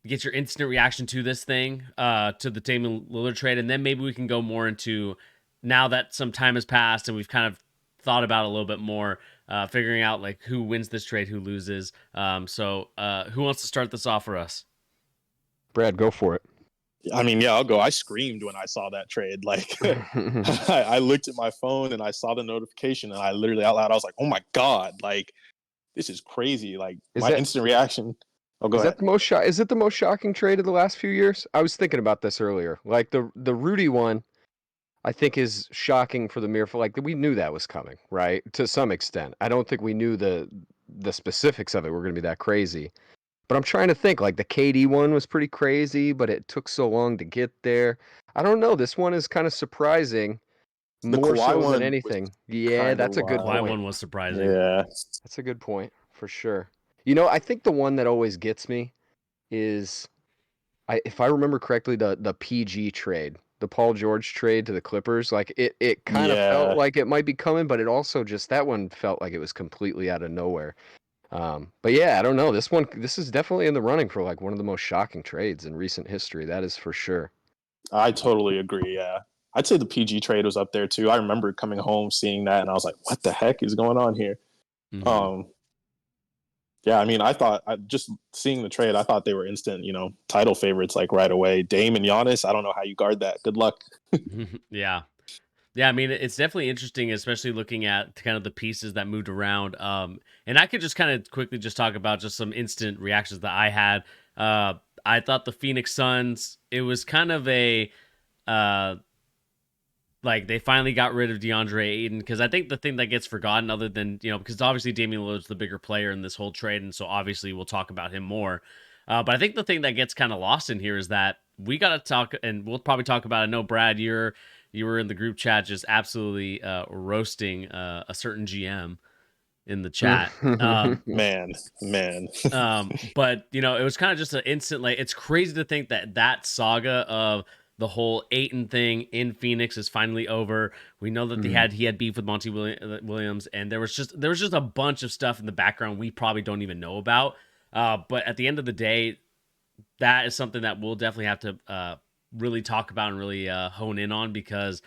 get your instant reaction to this thing, to the Damian Lillard trade, and then maybe we can go more into, now that some time has passed and we've kind of thought about it a little bit more, figuring out like who wins this trade, who loses. So who wants to start this off for us? Brad, go for it. I mean, yeah, I'll go. I screamed when I saw that trade. Like, I looked at my phone and I saw the notification, and I literally out loud, I was like, "Oh my god! Like, this is crazy!" Like, instant reaction. Oh, go ahead. Is it the most shocking trade of the last few years? I was thinking about this earlier. Like the Rudy one, I think is shocking for the mere for like we knew that was coming, right? To some extent. I don't think we knew the specifics of it were going to be that crazy. But I'm trying to think, like the KD one was pretty crazy, but it took so long to get there. I don't know. This one is kind of surprising, The more Kawhi so than one anything. was Yeah, kind of that's a good Kawhi wild. point. one was surprising. Yeah. That's a good point for sure. You know, I think the one that always gets me is, if I remember correctly, the PG trade, the Paul George trade to the Clippers. Like it kind of felt Yeah. like it might be coming, but it also just that one felt like it was completely out of nowhere. But yeah, I don't know. This is definitely in the running for like one of the most shocking trades in recent history. That is for sure. I totally agree. Yeah. I'd say the PG trade was up there too. I remember coming home, seeing that, and I was like, what the heck is going on here? Mm-hmm. Yeah, I mean, just seeing the trade, I thought they were instant, title favorites like right away. Dame and Giannis, I don't know how you guard that. Good luck. Yeah. Yeah, I mean, it's definitely interesting, especially looking at kind of the pieces that moved around. And I could just kind of quickly just talk about just some instant reactions that I had. I thought the Phoenix Suns, it was kind of a, like they finally got rid of DeAndre Ayton, because I think the thing that gets forgotten, other than, because obviously Damian Lillard's the bigger player in this whole trade, and so obviously we'll talk about him more. But I think the thing that gets kind of lost in here is that we got to talk, and we'll probably talk about it. I know, Brad, you were in the group chat just absolutely roasting a certain GM in the chat. Man. But it was kind of just an instant, like, it's crazy to think that saga of the whole Ayton thing in Phoenix is finally over. We know that he had beef with Monty Williams, and there was just a bunch of stuff in the background we probably don't even know about. But at the end of the day, that is something that we'll definitely have to really talk about and really hone in on, because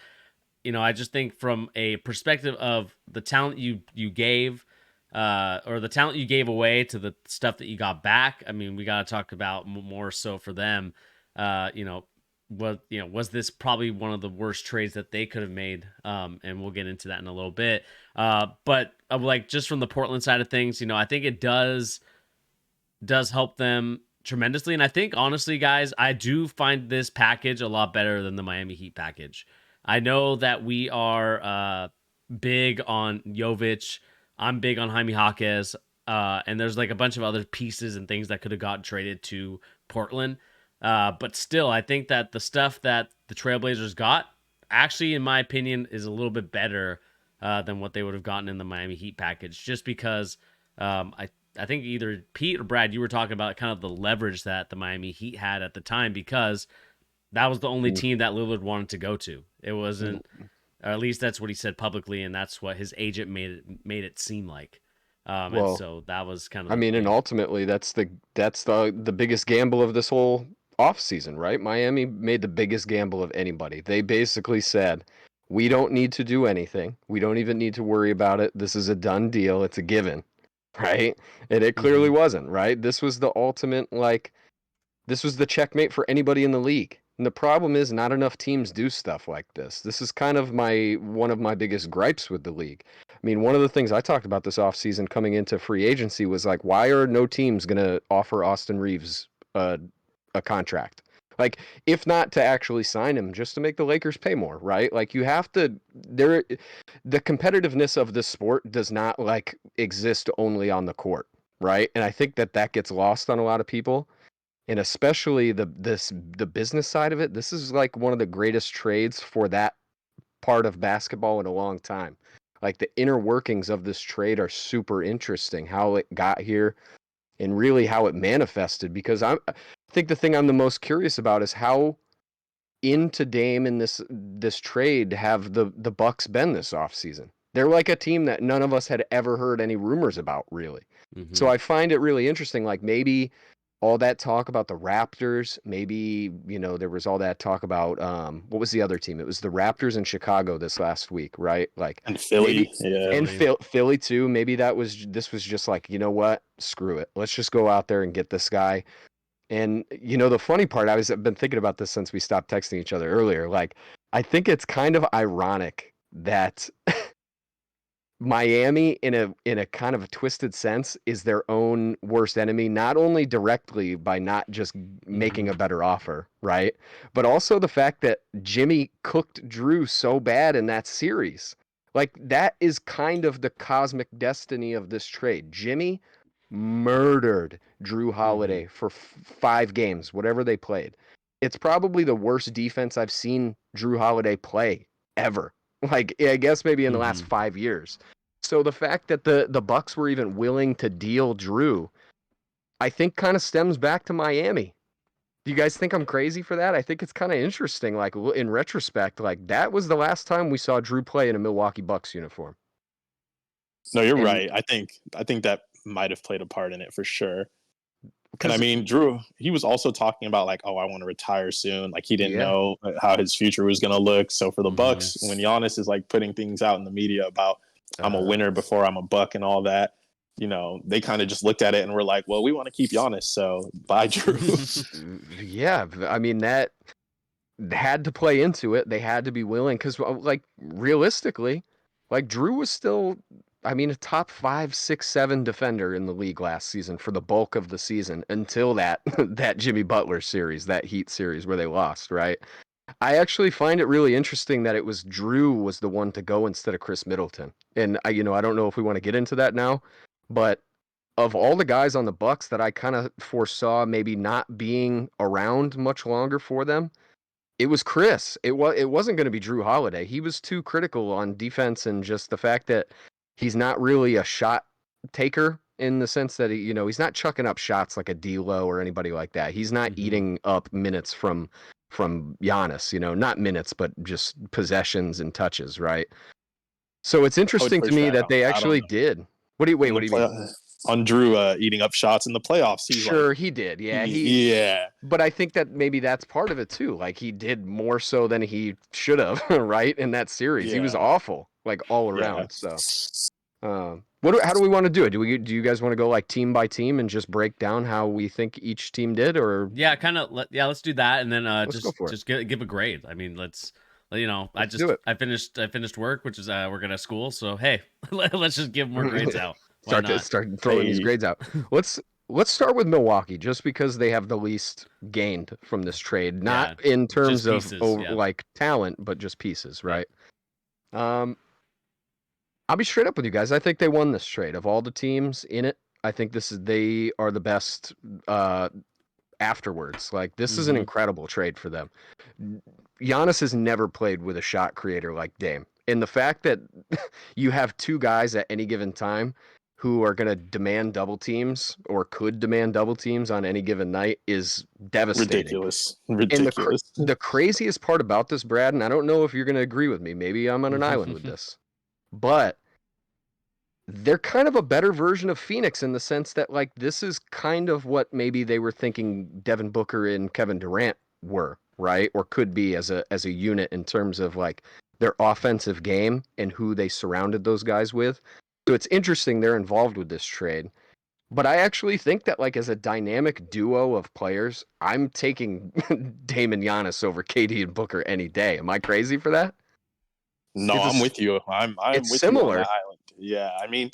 I just think from a perspective of the talent you gave, or the talent you gave away, to the stuff that you got back. I mean, we got to talk about more so for them. Was this probably one of the worst trades that they could have made? And we'll get into that in a little bit. But like, just from the Portland side of things, I think it does help them tremendously. And I think, honestly, guys, I do find this package a lot better than the Miami Heat package. I know that we are big on Jovic. I'm big on Jaime Jaquez. And there's like a bunch of other pieces and things that could have gotten traded to Portland. But still, I think that the stuff that the Trailblazers got, actually, in my opinion, is a little bit better than what they would have gotten in the Miami Heat package. Just because I think either Pete or Brad, you were talking about kind of the leverage that the Miami Heat had at the time, because that was the only team that Lillard wanted to go to. It wasn't, or at least that's what he said publicly, and that's what his agent made it seem like. And so that was kind of. I mean, and ultimately, that's the biggest gamble of this whole offseason, right? Miami made the biggest gamble of anybody. They basically said, we don't need to do anything. We don't even need to worry about it. This is a done deal. It's a given, right? And it clearly wasn't, right? This was the ultimate, like, this was the checkmate for anybody in the league. And the problem is, not enough teams do stuff like this. This is kind of one of my biggest gripes with the league. I mean, one of the things I talked about this offseason coming into free agency was like, why are no teams going to offer Austin Reeves a contract? Like, if not to actually sign him, just to make the Lakers pay more, right? Like, you have to. The competitiveness of this sport does not like exist only on the court, right? And I think that gets lost on a lot of people. And especially the business side of it, this is like one of the greatest trades for that part of basketball in a long time. Like, the inner workings of this trade are super interesting, how it got here and really how it manifested. Because I think the thing I'm the most curious about is how into Dame in this trade have the Bucks been this offseason. They're like a team that none of us had ever heard any rumors about, really. So I find it really interesting. Like, maybe all that talk about the Raptors, maybe, there was all that talk about what was the other team? It was the Raptors in Chicago this last week, right? Like And maybe Philly, yeah. and Philly. Philly too. Maybe this was just like, you know what? Screw it. Let's just go out there and get this guy. And the funny part, I've been thinking about this since we stopped texting each other earlier. Like, I think it's kind of ironic that Miami, in a kind of a twisted sense, is their own worst enemy, not only directly by not just making Mhm. a better offer, right? But also the fact that Jimmy cooked Drew so bad in that series. Like, that is kind of the cosmic destiny of this trade. Jimmy murdered Drew Mhm. Holiday for 5 games, whatever they played. It's probably the worst defense I've seen Drew Holiday play ever. Like, I guess maybe in the last Mhm. 5 years. So the fact that the Bucks were even willing to deal Drew, I think kind of stems back to Miami. Do you guys think I'm crazy for that? I think it's kind of interesting. Like in retrospect, like that was the last time we saw Drew play in a Milwaukee Bucks uniform. No, you're And right. I think that might have played a part in it for sure. And I because mean, Drew, he was also talking about like, oh, I want to retire soon. Like he didn't yeah, know how his future was gonna look. So for the Mhm. Bucks, when Giannis is like putting things out in the media about I'm a uh, winner before I'm a Buck and all that, they kind of just looked at it and were like, well, we want to keep Giannis, so bye, Drew. yeah, I mean that had to play into it. They had to be willing because, like, realistically, like Drew was still, I mean, a top 5, 6, 7 defender in the league last season for the bulk of the season until that that Jimmy Butler series, that Heat series where they lost. Right. I actually find it really interesting that it was Drew was the one to go instead of Chris Middleton, and I don't know if we want to get into that now, but of all the guys on the Bucks that I kind of foresaw maybe not being around much longer for them, it was Chris. It wasn't going to be Drew Holiday. He was too critical on defense and just the fact that he's not really a shot taker in the sense that he's not chucking up shots like a D'Lo or anybody like that. He's not Mhm. eating up minutes from Giannis, not minutes but just possessions and touches, right? So it's I would interesting to push me back that on they that. I don't actually know. did. What In the do you mean? play on Drew eating up shots in the playoffs, he's like, Sure, he did. Yeah, yeah, but I think that maybe that's part of it too. Like he did more so than he should have, right? In that series, he was yeah, awful, like all yeah. around. So, how do we want to do it? Do you guys want to go like team by team and just break down how we think each team did, or Yeah, kind of. Let's do that, and then let's go for it. just give a grade. I mean, let's. Let's do it. I finished work, which is we're gonna school. So hey, let's just give more grades out. Why not? Start throwing these Hey, grades out. Let's let's start with Milwaukee, just because they have the least gained from this trade, not Yeah, in just terms of pieces. Yeah. like talent, but just pieces, Yep. right? Um, I'll be straight up with you guys. I think they won this trade. Of all the teams in it, I think they are the best uh, afterwards. Like this is an Hmm. incredible trade for them. Giannis has never played with a shot creator like Dame. And the fact that you have two guys at any given time who are going to demand double teams or could demand double teams on any given night is devastating. ridiculous, And ridiculous. the craziest part about this, Brad, and I don't know if you're going to agree with me. Maybe I'm on an island with this, but they're kind of a better version of Phoenix in the sense that like this is kind of what maybe they were thinking Devin Booker and Kevin Durant were, right? Or could be as a unit in terms of like their offensive game and who they surrounded those guys with. So it's interesting they're involved with this trade. But I actually think that like as a dynamic duo of players, I'm taking Dame and Giannis over KD and Booker any day. Am I crazy for that? No, It's I'm with you. I'm it's with you on similar. that island. Yeah, I mean,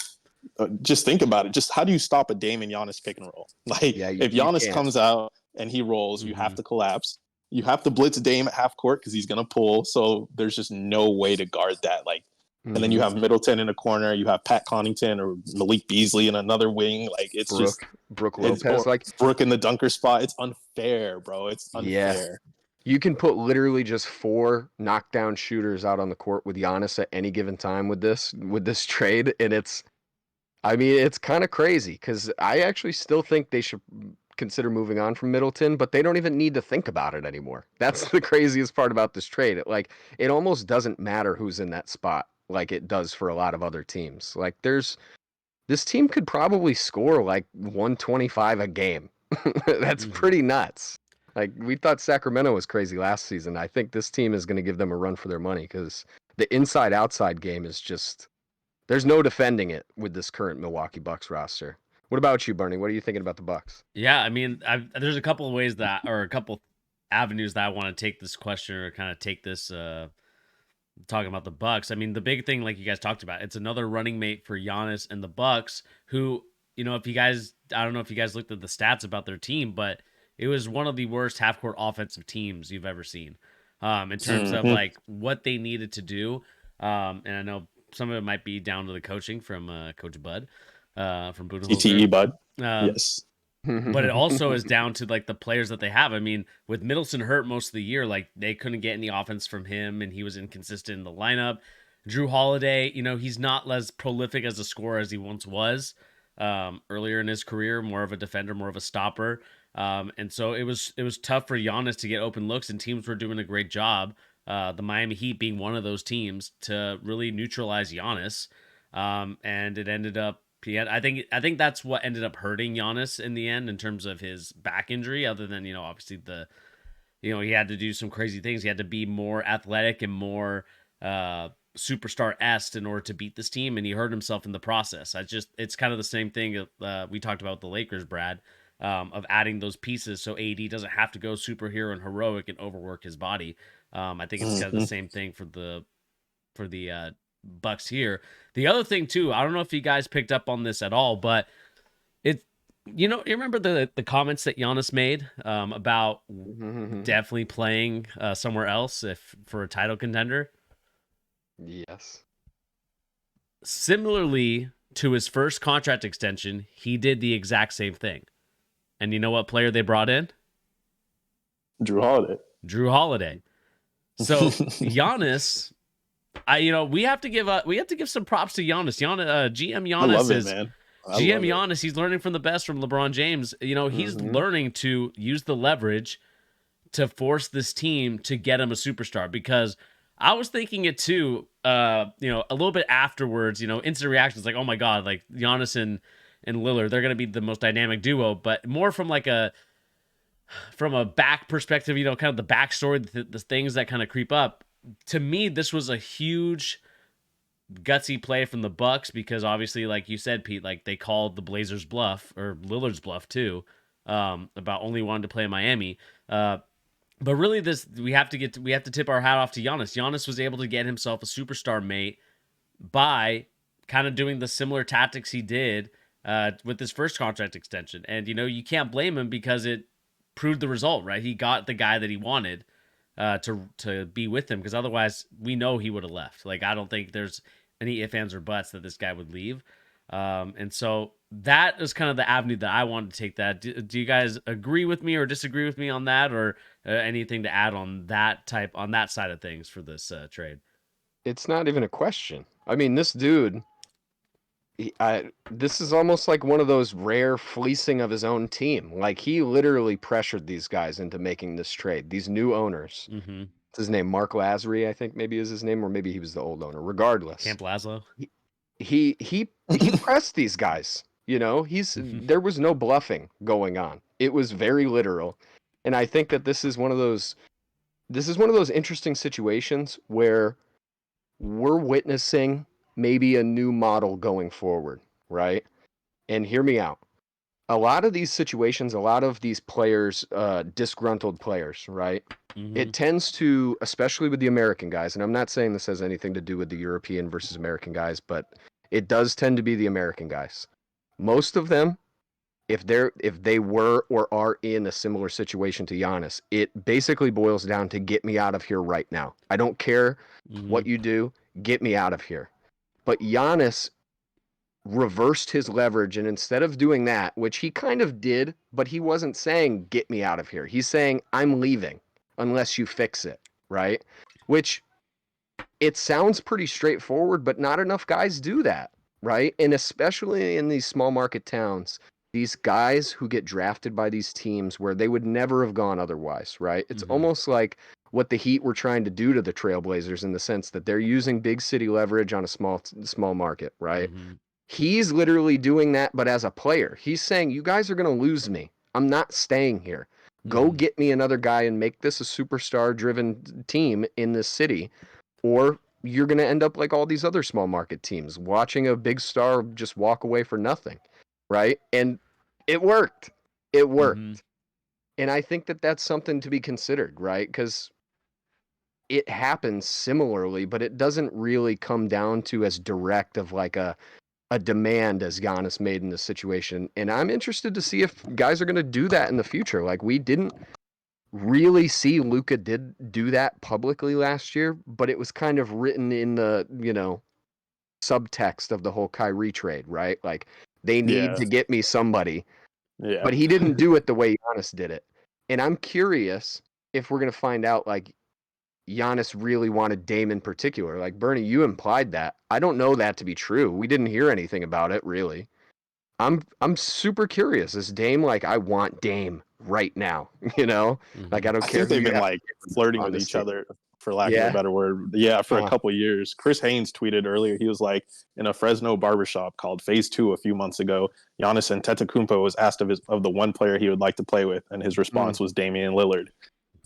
just think about it. Just how do you stop a Dame and Giannis pick and roll? Like, Yeah, if you Giannis can't. comes out and he rolls, you have Hmm. to collapse. You have to blitz Dame at half court because he's gonna pull. So there's just no way to guard that. Like, and then you Hmm. have Middleton in a corner. You have Pat Connaughton or Malik Beasley in another wing. Like, Brooke it's Lopez. or Like, Brook in the dunker spot. It's unfair, bro. It's yeah, unfair. you can put literally just 4 knockdown shooters out on the court with Giannis at any given time with this trade, and I mean, it's kind of crazy because I actually still think they should consider moving on from Middleton, but they don't even need to think about it anymore. That's the craziest part about this trade. It almost doesn't matter who's in that spot like it does for a lot of other teams. Like this team could probably score like 125 a game. That's Mhm. pretty nuts. Like, we thought Sacramento was crazy last season. I think this team is going to give them a run for their money because the inside-outside game is just, there's no defending it with this current Milwaukee Bucks roster. What about you, Bernie? What are you thinking about the Bucks? Yeah, I mean, there's a couple of ways that, or a couple avenues that I want to take this question or kind of take this talking about the Bucks. I mean, the big thing, like you guys talked about, it's another running mate for Giannis and the Bucks, who, if you guys, I don't know if you guys looked at the stats about their team, but it was one of the worst half court offensive teams you've ever seen, in terms of Mhm. like what they needed to do. And I know some of it might be down to the coaching from Coach Bud, from Budenholzer. CTE, bud. Um, Yes. but it also is down to like the players that they have. I mean, with Middleton hurt most of the year, like they couldn't get any offense from him, and he was inconsistent in the lineup. Drew Holiday, he's not as prolific as a scorer as he once was earlier in his career. More of a defender, more of a stopper, and so it was tough for Giannis to get open looks, and teams were doing a great job. The Miami Heat being one of those teams to really neutralize Giannis, and it ended up I think that's what ended up hurting Giannis in the end in terms of his back injury. Other than obviously he had to do some crazy things. He had to be more athletic and more superstar esque in order to beat this team, and he hurt himself in the process. It's kind of the same thing we talked about with the Lakers, Brad, of adding those pieces so AD doesn't have to go superhero and heroic and overwork his body. I think it's kind of the Mhm. same thing for the Bucks here. The other thing too, I don't know if you guys picked up on this at all, but it, you remember the comments that Giannis made about definitely playing somewhere else if for a title contender. Yes. Similarly to his first contract extension, he did the exact same thing. And you know what player they brought in? Drew Holiday. Drew Holiday. So Giannis, we have to give some props to Giannis. GM I love Giannis it, is man. I GM love it. Giannis. He's learning from the best from LeBron James. He's learning to use the leverage to force this team to get him a superstar. Because I was thinking it too. A little bit afterwards. Instant reactions like, oh my god, like Giannis and Lillard, they're gonna be the most dynamic duo. But more from a back perspective, kind of the backstory, the things that kind of creep up. To me, this was a huge gutsy play from the Bucks because obviously, like you said, Pete, like they called the Blazers bluff or Lillard's bluff too, about only wanting to play in Miami. But really, we have to tip our hat off to Giannis. Giannis was able to get himself a superstar mate by kind of doing the similar tactics he did with his first contract extension, and you can't blame him because it proved the result, right? He got the guy that he wanted to be with him because otherwise we know he would have left. Like I don't think there's any ifs, ands, or buts that this guy would leave. And so that is kind of the avenue that I wanted to take. That do you guys agree with me or disagree with me on that, or anything to add on that side of things for this trade? It's not even a question. I mean, this dude, this is almost like one of those rare fleecing of his own team. Like he literally pressured these guys into making this trade. These new owners. Mm-hmm. What's his name? Mark Lazary, I think maybe is his name, or maybe he was the old owner. Regardless, Camp Lazlo. he pressed these guys. There was no bluffing going on. It was very literal, and I think that this is one of those interesting situations where we're witnessing maybe a new model going forward, right? And hear me out. A lot of these situations, a lot of these players, disgruntled players, right? Mm-hmm. It tends to, especially with the American guys, and I'm not saying this has anything to do with the European versus American guys, but it does tend to be the American guys. Most of them, if they were or are in a similar situation to Giannis, it basically boils down to get me out of here right now. I don't care Mm-hmm. what you do, get me out of here. But Giannis reversed his leverage, and instead of doing that, which he kind of did, but he wasn't saying get me out of here. He's saying I'm leaving unless you fix it, right? Which it sounds pretty straightforward, but not enough guys do that, right? And especially in these small market towns, these guys who get drafted by these teams where they would never have gone otherwise, right? It's Mm-hmm. almost like what the Heat were trying to do to the Trailblazers in the sense that they're using big city leverage on a small market, right? Mm-hmm. He's literally doing that, but as a player. He's saying, you guys are going to lose me. I'm not staying here. Go get me another guy and make this a superstar-driven team in this city, or you're going to end up like all these other small market teams, watching a big star just walk away for nothing, right? And it worked. It worked. And I think that that's something to be considered, right? Because it happens similarly, but it doesn't really come down to as direct of like a demand as Giannis made in this situation. And I'm interested to see if guys are going to do that in the future. Like, we didn't really see Luka did do that publicly last year, but it was kind of written in the, subtext of the whole Kyrie trade, right? Like, they need to get me somebody. Yeah. But he didn't do it the way Giannis did it. And I'm curious if we're going to find out, like, Giannis really wanted Dame in particular. Like, Bernie, you implied that. I don't know that to be true. We didn't hear anything about it, really. I'm super curious. Is Dame like, I want Dame right now? Like, I don't I care. think they've been like flirting with each other, for lack of a better word. Yeah, for a couple of years. Chris Haynes tweeted earlier. He was like, in a Fresno barbershop called Phase 2 a few months ago, Giannis Antetokounmpo was asked of the one player he would like to play with, and his response was Damian Lillard.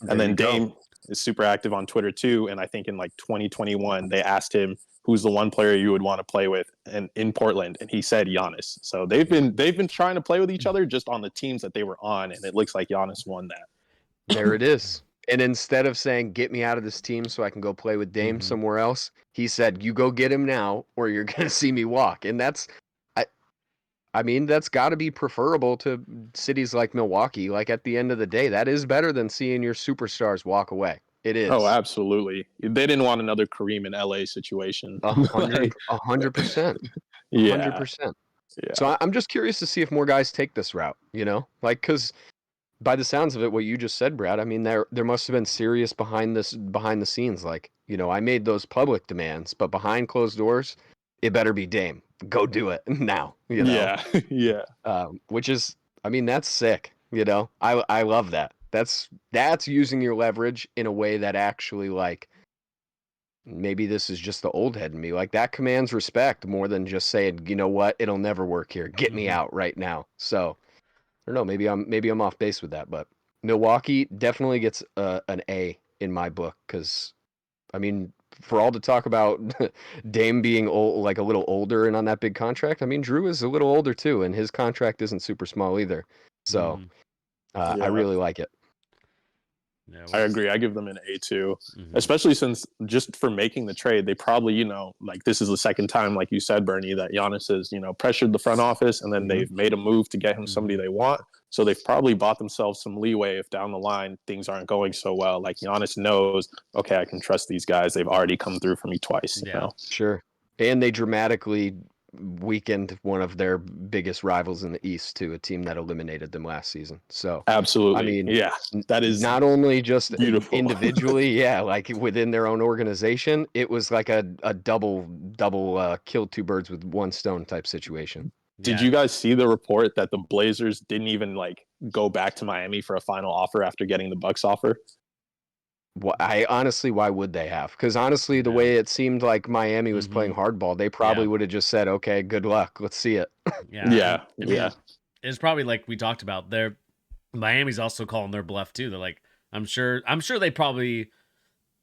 And then Dame is super active on Twitter too. And I think in like 2021, they asked him, who's the one player you would want to play with and in Portland, and he said Giannis. So they've been trying to play with each other just on the teams that they were on, and it looks like Giannis won that. There it is. And instead of saying, get me out of this team so I can go play with Dame somewhere else, he said, you go get him now or you're going to see me walk. And that's, I mean, that's got to be preferable to cities like Milwaukee. Like, at the end of the day, that is better than seeing your superstars walk away. It is. Oh, absolutely. They didn't want another Kareem in LA situation. 100%. 100%. Yeah. So I'm just curious to see if more guys take this route, like, because by the sounds of it, what you just said, Brad, I mean, there must have been serious behind the scenes. Like, I made those public demands, but behind closed doors, it better be Dame. Go do it now. Yeah. Which is, I mean, that's sick. I love that. That's using your leverage in a way that actually, like, maybe this is just the old head in me. Like, that commands respect more than just saying, you know what, it'll never work here. Get me out right now. So I don't know. Maybe I'm off base with that, but Milwaukee definitely gets an A in my book because, I mean, for all the talk about Dame being old, like a little older and on that big contract, I mean, Drew is a little older too, and his contract isn't super small either. So I really like it. Yeah, I agree. I give them an A too, especially since just for making the trade, they probably, like, this is the second time, like you said, Bernie, that Giannis has, pressured the front office, and then they've made a move to get him somebody they want. So they've probably bought themselves some leeway if down the line things aren't going so well. Like, Giannis knows, okay, I can trust these guys. They've already come through for me twice. Sure. And they dramatically weakened one of their biggest rivals in the East to a team that eliminated them last season. So absolutely, I mean, yeah, that is not only just beautiful. Individually, like within their own organization, it was like a double kill two birds with one stone type situation. Did you guys see the report that the Blazers didn't even like go back to Miami for a final offer after getting the Bucks offer? Well, why would they have? Because honestly, the way it seemed like Miami was playing hardball, they probably would have just said, "Okay, good luck. Let's see it." Yeah. It's probably like we talked about. Miami's also calling their bluff too. They're like, I'm sure they probably,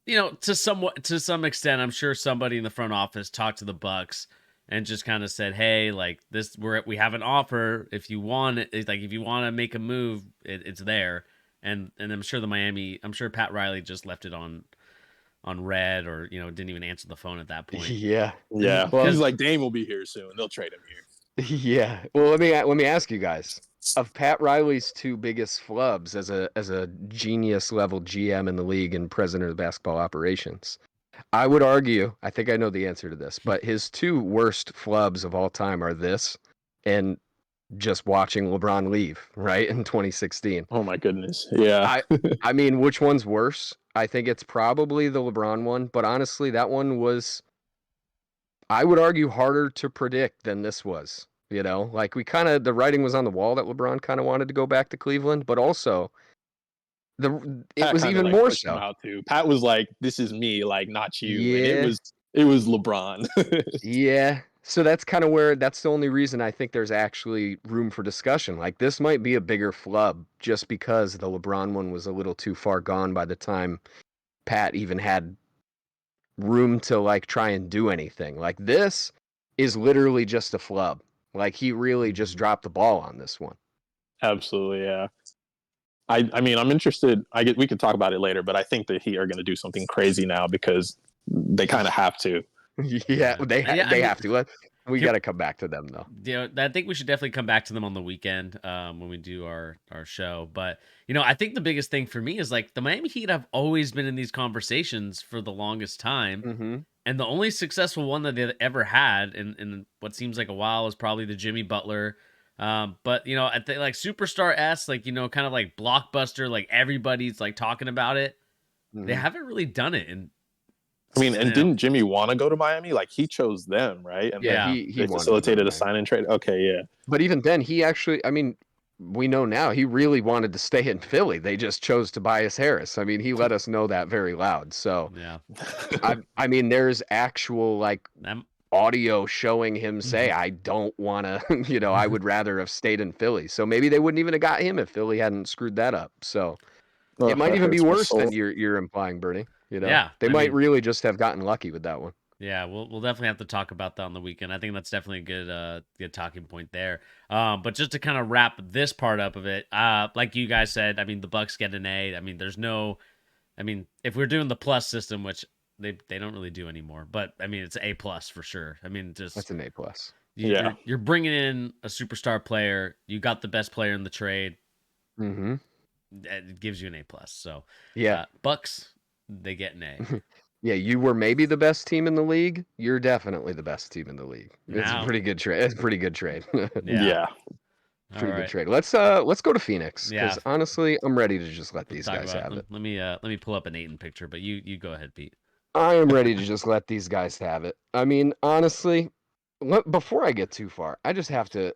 to some extent, I'm sure somebody in the front office talked to the Bucks and just kind of said, "Hey, like this, we have an offer. If you want it, like if you want to make a move, it's there." And I'm sure Pat Riley just left it on red, or didn't even answer the phone at that point. Yeah. Well, he's like, Dame will be here soon. They'll trade him here. Yeah. Well, let me ask you guys, of Pat Riley's two biggest flubs as a genius level GM in the league and president of basketball operations, I would argue, I think I know the answer to this, but his two worst flubs of all time are this and just watching LeBron leave, right, in 2016. Oh my goodness. Yeah. I mean, which one's worse? I think it's probably the LeBron one, but honestly, that one was, I would argue, harder to predict than this was. Like, the writing was on the wall that LeBron kind of wanted to go back to Cleveland, but also it was even more so. Pat was like, "This is me, like, not you." Yeah. And it was LeBron. Yeah. So that's kind of where that's the only reason I think there's actually room for discussion. Like this might be a bigger flub just because the LeBron one was a little too far gone by the time Pat even had room to like try and do anything. Like this is literally just a flub. Like he really just dropped the ball on this one. Absolutely, yeah. I mean, I'm interested. We could talk about it later, but I think the Heat are going to do something crazy now because they kind of have to. Yeah, they I mean, have to. We got to come back to them though. I think we should definitely come back to them on the weekend when we do our show. But I think the biggest thing for me is like the Miami Heat have always been in these conversations for the longest time, Mm-hmm. and the only successful one that they ever had in what seems like a while was probably the Jimmy Butler. But I think like superstar S, like kind of like blockbuster, like everybody's like talking about it. They Mm-hmm. haven't really done it, and I mean, and didn't Jimmy want to go to Miami? Like he chose them, right? And Yeah, then he they wanted to go to facilitated a Miami. sign and trade. Okay, yeah. But even then, he actually, I mean, we know now he really wanted to stay in Philly. They just chose Tobias Harris. I mean, he let us know that very loud. So, yeah, I mean, there's actual like that, audio showing him say, "I don't want to," I would rather have stayed in Philly. So maybe they wouldn't even have got him if Philly hadn't screwed that up. So it Oh, might that even be hurts my worse than soul. you're implying, Bernie. yeah. They I might mean, really just have gotten lucky with that one. yeah, we'll definitely have to talk about that on the weekend. I think that's definitely a good talking point there. But just to kind of wrap this part up of it, like you guys said, I mean the Bucks get an A. I mean, I mean, if we're doing the plus system, which they don't really do anymore, but I mean it's A+ for sure. I mean, just That's an A+. Yeah. you're bringing in a superstar player. You got the best player in the trade. Mm-hmm. It gives you an A+. So, Yeah. Bucks, they get an A. Yeah, you were maybe the best team in the league. You're definitely the best team in the league. It's a Now, pretty good trade. It's a pretty good trade. yeah. Yeah. All Pretty good right. trade. Let's go to Phoenix Yeah. because honestly, I'm ready to just let Let's these talk guys about have them. it. Let me pull up an Aiton picture, but you go ahead, Pete. I am ready to just let these guys have it. I mean, honestly, before I get too far, I just have to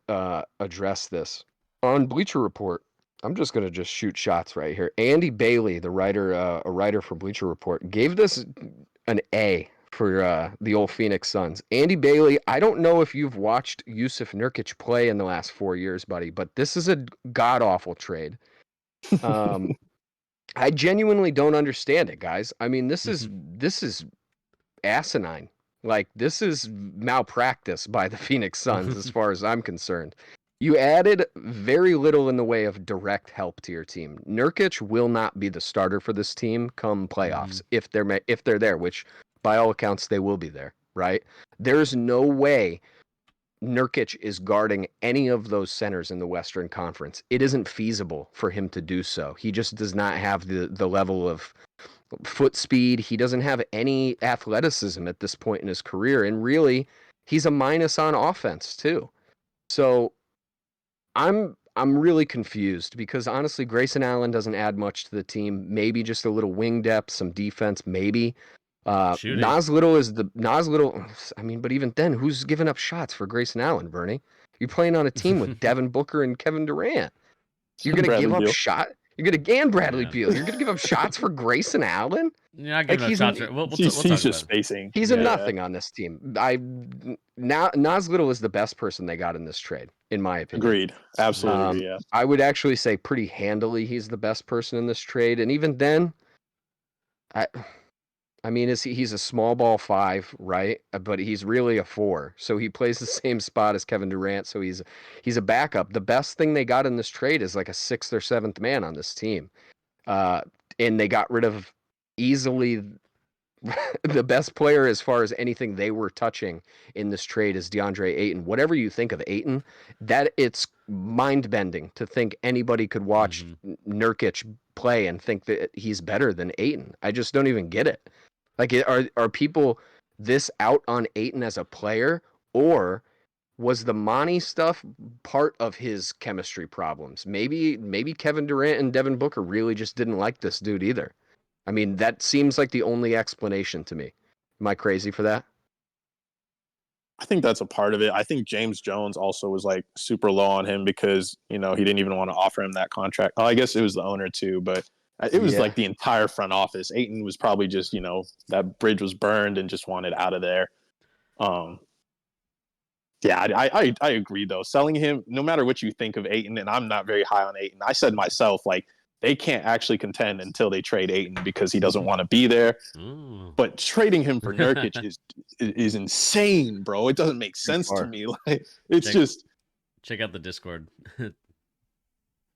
address this on Bleacher Report. I'm just gonna just shoot shots right here. Andy Bailey, the writer, a writer for Bleacher Report, gave this an A for the old Phoenix Suns. Andy Bailey, I don't know if you've watched Yusuf Nurkic play in the last 4 years, buddy, but this is a god awful trade. Um, I genuinely don't understand it, guys. I mean, this is asinine. Like this is malpractice by the Phoenix Suns as far as I'm concerned. You added very little in the way of direct help to your team. Nurkic will not be the starter for this team come playoffs if they're there, which by all accounts they will be there, right? There's no way Nurkic is guarding any of those centers in the Western Conference. It isn't feasible for him to do so. He just does not have the level of foot speed. He doesn't have any athleticism at this point in his career. And really, he's a minus on offense too. So I'm really confused because honestly, Grayson Allen doesn't add much to the team. Maybe just a little wing depth, some defense, maybe. Shooting. Nas Little is the Nas Little. I mean, but even then, who's giving up shots for Grayson Allen, Bernie? You're playing on a team with Devin Booker and Kevin Durant. You're gonna Bradley give up Beal. shot. You're gonna and Bradley Yeah. Beal. You're gonna give up shots for Grayson Allen. You're not Like giving up shots. We'll He's talk just about it. spacing. he's a Yeah. nothing on this team. Now Nas Little is the best person they got in this trade, in my opinion. Agreed. Absolutely Yeah. agree. Yeah. I would actually say pretty handily he's the best person in this trade, and even then, I I mean, he's a small ball 5, right? But he's really a 4, so he plays the same spot as Kevin Durant. So he's a backup. The best thing they got in this trade is like a 6th or 7th man on this team, uh, and they got rid of easily the best player as far as anything they were touching in this trade is DeAndre Ayton. Whatever you think of Ayton, that it's mind bending to think anybody could watch Nurkic play and think that he's better than Ayton. I just don't even get it. Like, are people this out on Ayton as a player, or was the Monty stuff part of his chemistry problems? Maybe Kevin Durant and Devin Booker really just didn't like this dude either. I mean, that seems like the only explanation to me. Am I crazy for that? I think that's a part of it. I think James Jones also was like super low on him because, he didn't even want to offer him that contract. Oh, I guess it was the owner too, but it was Yeah. like the entire front office. Ayton was probably just, that bridge was burned and just wanted out of there. Yeah, I agree though. Selling him, no matter what you think of Ayton, and I'm not very high on Ayton. I said myself, like, they can't actually contend until they trade Ayton because he doesn't want to be there. Ooh. But trading him for Nurkic is insane, bro. It doesn't make sense to me. Like, it's just check out the Discord.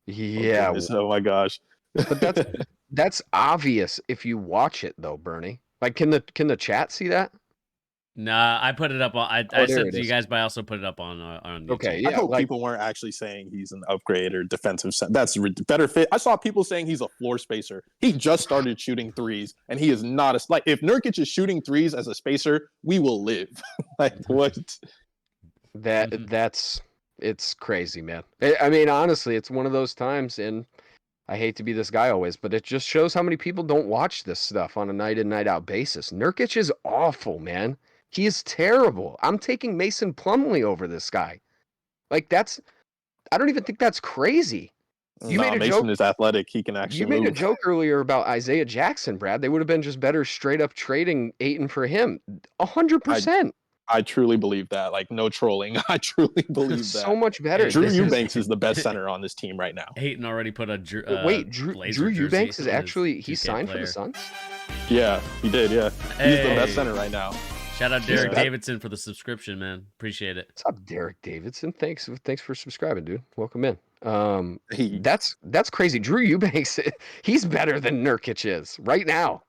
Yeah. Oh my gosh. But that's obvious if you watch it though, Bernie. Like, can the chat see that? Nah, I put it up on. I there said it to you is. guys, but I also put it up on YouTube. Okay, I yeah. hope Like, people weren't actually saying he's an upgrade or defensive. That's better fit. I saw people saying he's a floor spacer. He just started shooting threes, and he is not a like. If Nurkic is shooting threes as a spacer, we will live. Like, what? it's crazy, man. I mean, honestly, it's one of those times, and I hate to be this guy always, but it just shows how many people don't watch this stuff on a night in, night out basis. Nurkic is awful, man. He is terrible. I'm taking Mason Plumlee over this guy. Like, I don't even think that's crazy. You made a Mason joke. is athletic. He can actually You made move. a joke earlier about Isaiah Jackson, Brad. They would have been just better straight up trading Ayton for him. 100%. I truly believe that. Like, no trolling. I truly believe that. So much better. Drew Eubanks is the best center on this team right now. Ayton already put a Drew Eubanks is actually he signed for the Suns? Yeah, he did. Yeah, he's the best center right now. Shout out Derek Davidson for the subscription, man. Appreciate it. What's up, Derek Davidson? Thanks for subscribing, dude. Welcome in. That's crazy. Drew Eubanks, he's better than Nurkic is right now.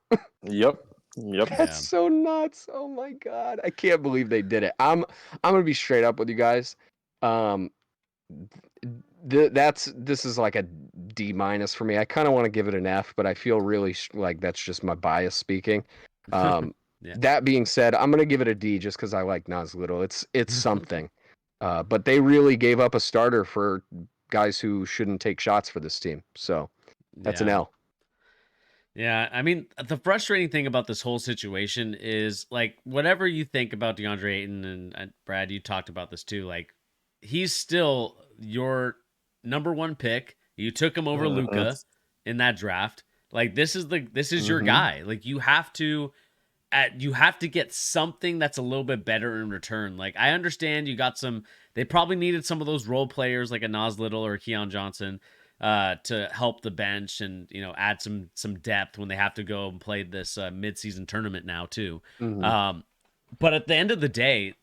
Yep. That's so nuts. Oh my god, I can't believe they did it. I'm gonna be straight up with you guys. This is like a D- for me. I kind of want to give it an F, but I feel really like that's just my bias speaking. That being said, I'm gonna give it a D just because I like Nas Little. It's something. But they really gave up a starter for guys who shouldn't take shots for this team. So that's an L. Yeah, I mean, the frustrating thing about this whole situation is, like, whatever you think about DeAndre Ayton, and Brad, you talked about this too, like, he's still your number one pick. You took him over Luka in that draft. Like, this is your guy. Like, you have to get something that's a little bit better in return. Like, I understand you got they probably needed some of those role players like a Nas Little or a Keon Johnson to help the bench and, add some depth when they have to go and play this midseason tournament now too. But at the end of the day,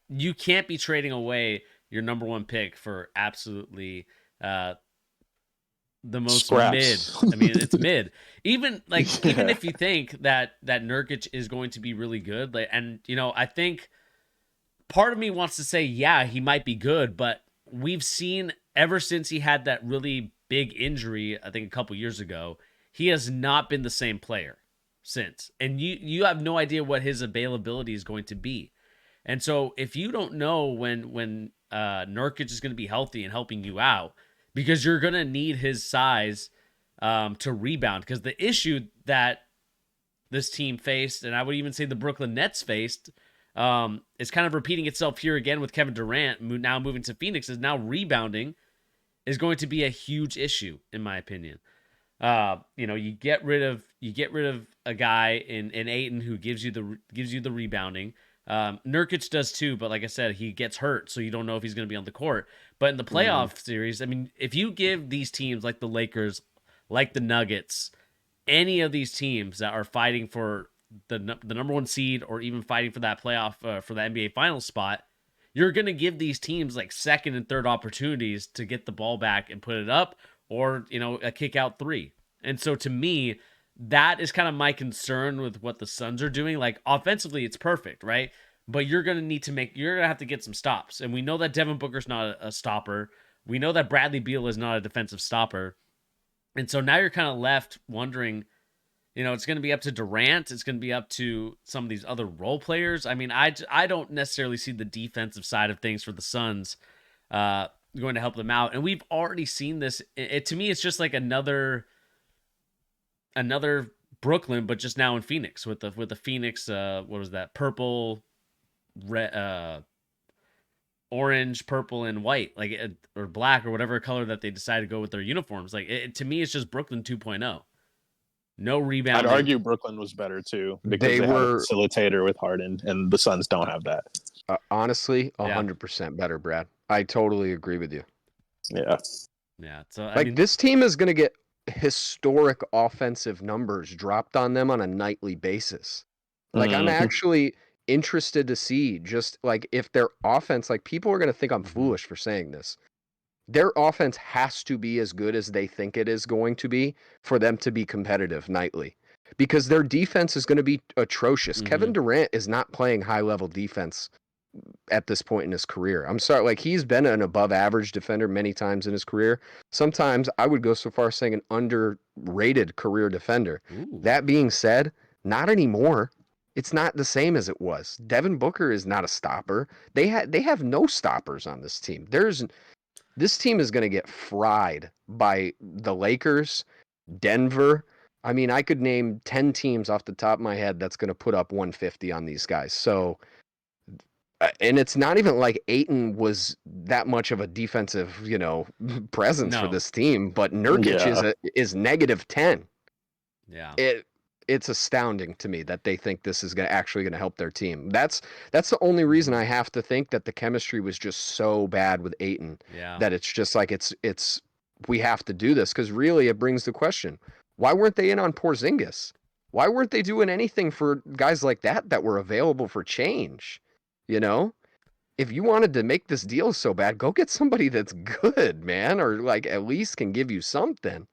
you can't be trading away your number one pick for absolutely the most scraps. mid. I mean, it's mid. Even if you think that Nurkic is going to be really good, and I think part of me wants to say, yeah, he might be good, but we've seen ever since he had that really big injury, I think a couple years ago, he has not been the same player since. And you have no idea what his availability is going to be. And so if you don't know when Nurkic is going to be healthy and helping you out, because you're going to need his size to rebound. Because the issue that this team faced, and I would even say the Brooklyn Nets faced, is kind of repeating itself here again with Kevin Durant now moving to Phoenix, is now rebounding is going to be a huge issue, in my opinion. You get rid of a guy in Ayton who gives you the rebounding. Nurkic does too, but like I said, he gets hurt, so you don't know if he's going to be on the court. But in the playoff series, I mean, if you give these teams like the Lakers, like the Nuggets, any of these teams that are fighting for the number one seed or even fighting for that playoff for the NBA Finals spot, you're going to give these teams like second and third opportunities to get the ball back and put it up, or a kick out three. And so to me, that is kind of my concern with what the Suns are doing. Like, offensively, it's perfect, right? But you're going to have to get some stops. And we know that Devin Booker's not a stopper. We know that Bradley Beal is not a defensive stopper. And so now you're kind of left wondering, it's going to be up to Durant. It's going to be up to some of these other role players. I mean, I don't necessarily see the defensive side of things for the Suns going to help them out. And we've already seen this. To me, it's just like another Brooklyn, but just now in Phoenix with the Phoenix. What was that? Purple, red, orange, purple, and white, or black, or whatever color that they decide to go with their uniforms. To me, it's just Brooklyn 2.0. No rebounding. I'd argue Brooklyn was better too because they have a facilitator with Harden, and the Suns don't have that. Honestly, Yeah. 100% better, Brad. I totally agree with you. Yeah. Yeah. So I Like mean, this team is going to get historic offensive numbers dropped on them on a nightly basis. Like I'm Mhm. actually interested to see just like if their offense, like people are going to think I'm mhm. foolish for saying this. Their offense has to be as good as they think it is going to be for them to be competitive nightly. Because their defense is going to be atrocious. Kevin Mhm. Durant is not playing high level defense at this point in his career. I'm sorry, like he's been an above average defender many times in his career. Sometimes I would go so far as saying an underrated career defender. Ooh. That being said, not anymore. It's not the same as it was. Devin Booker is not a stopper. They have no stoppers on this team. This team is going to get fried by the Lakers, Denver. I mean, I could name 10 teams off the top of my head that's going to put up 150 on these guys. So and it's not even like Aiton was that much of a defensive, presence for No. this team, but Nurkic Yeah. is negative 10. Yeah. It's astounding to me that they think this is actually going to help their team. That's the only reason Mhm. I have to think that the chemistry was just so bad with Aiton Yeah. that it's just like it's we have to do this because really it brings the question: why weren't they in on Porzingis? Why weren't they doing anything for guys like that were available for change? You know, if you wanted to make this deal so bad, go get somebody that's good, man, or like at least can give you something.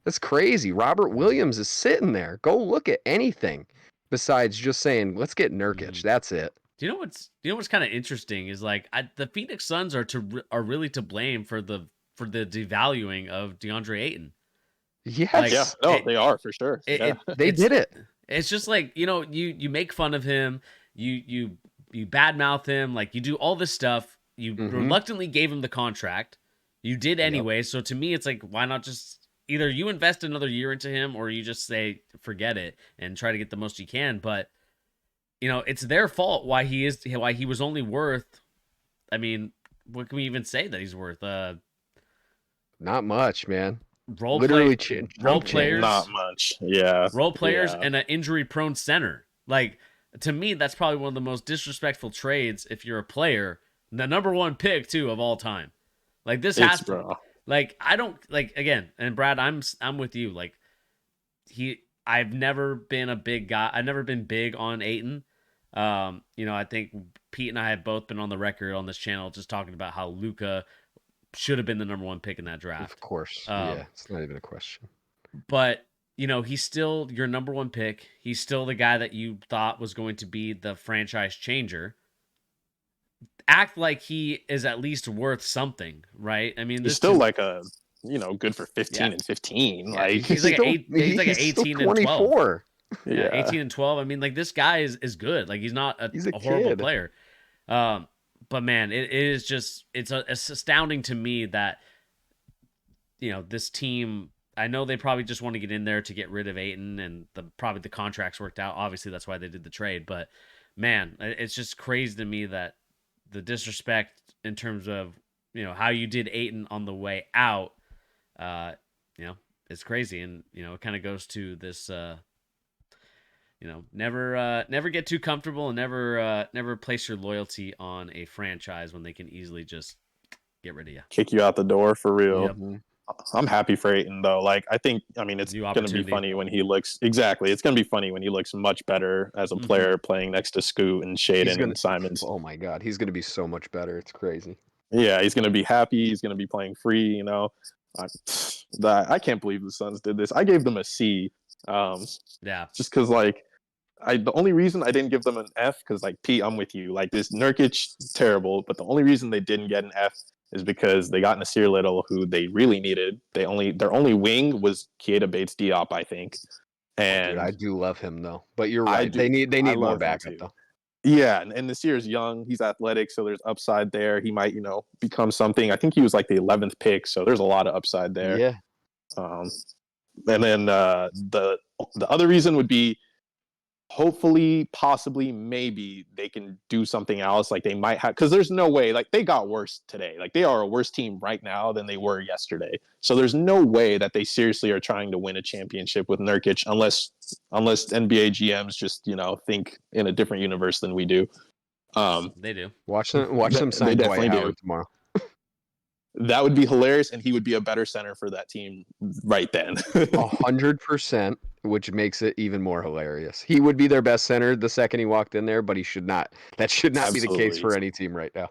That's crazy. Robert Mhm. Williams is sitting there. Go look at anything besides just saying, let's get Nurkic. Mhm. That's it. Do you know what's kind of interesting is like the Phoenix Suns are really to blame for the devaluing of DeAndre Ayton. Like Yeah. Yes, No, it they are for sure. it, Yeah. it they it's did it. it's just like you make fun of him, you badmouth him, like you do all this stuff. You Mm-hmm. reluctantly gave him the contract. You did Yep. anyway. So to me, it's like why not just either you invest another year into him or you just say forget it and try to get the most you can. But it's their fault why he was only worth. I mean, what can we even say that he's worth? Not much, man. Role play Literally role chump Not players change. much. Yeah. role players Yeah. and an injury prone center. Like to me, that's probably one of the most disrespectful trades if you're a player. The number one pick too of all time. Like this It's has to bro. like I don't like again. And Brad, I'm with you. Like I've never been a big guy. I've never been big on Aiton. I think Pete and I have both been on the record on this channel just talking about how Luca should have been the number one pick in that Of draft. course. Um, Yeah, it's not even a question. but he's still your number one pick. He's still the guy that you thought was going to be the franchise changer. Act like he is at least worth something, right? I mean, He's this still is like good for yeah, 15 and 15. yeah. Like He's like an eight. He's like an He's still 18 and 12. 24. Yeah, yeah. 18 and 12. I mean, like this guy is good. Like he's not He's a a horrible kid. player. But man, it is just it's astounding to me that this team. I know they probably just want to get in there to get rid of Aiton, and probably the contracts worked out. Obviously, that's why they did the trade. But man, it's just crazy to me that the disrespect in terms of how you did Aiton on the way out, uh, it's crazy, and it kind of goes to this. Never get too comfortable and never place your loyalty on a franchise when they can easily just get rid of you. Kick you out the door for real. Yep. Mm-hmm. I'm happy for Aiton though. Like it's New gonna be opportunity. funny when he looks exactly. It's gonna be funny when he looks much better as a Mm-hmm. player playing next to Scoot and He's Shaden gonna. and Simons. Oh my God, he's gonna be so much better. It's crazy. Yeah, he's gonna be happy. He's gonna be playing free. I, I can't believe the Suns did this. I gave them a C, Yeah. just because the only reason I didn't give them an F because Pete, I'm with you. Like this Nurkic, terrible. But the only reason they didn't get an F is because they got Nasir Little, who they really needed. Their only wing was Keita Bates Diop, I think. Oh, dude, I And do love him though. But you're I right. They do. need I more love him backup too. though. Yeah, and Nasir's young. He's athletic, so there's upside there. He might, become something. I think he was like the 11th pick, so there's a lot of upside there. Yeah. Um, and then the other reason would be hopefully, possibly, maybe they can do something else. Like they might have, because there's no way, like they got worse today. Like they are a worse team right now than they were yesterday. So there's no way that they seriously are trying to win a championship with Nurkic unless NBA GMs just, think in a different universe than we do. They do. Watch them They sign Dwight definitely do. Howard tomorrow. That would be hilarious, and he would be a better center for that team right then. 100%, which makes it even more hilarious. He would be their best center the second he walked in there, but he should not. That should not be the case Absolutely. for any team right now.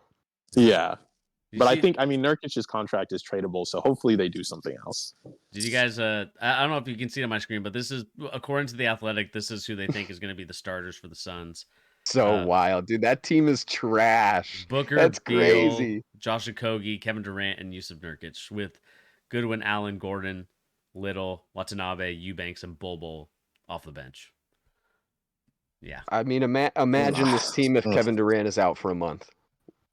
Yeah. You But see, I mean, Nurkic's contract is tradable, so hopefully they do something else. did you guys? I don't know if you can see it on my screen, but this is according to the Athletic. This is who they think is going to be the starters for the Suns. So wild, dude. That team is trash. Booker, That's Beal, crazy. Josh Okogie, Kevin Durant, and Yusuf Nurkic with Goodwin, Allen, Gordon, Little, Watanabe, Eubanks, and Bol off the bench. Yeah. I mean, imagine this team if Kevin Durant is out for a month.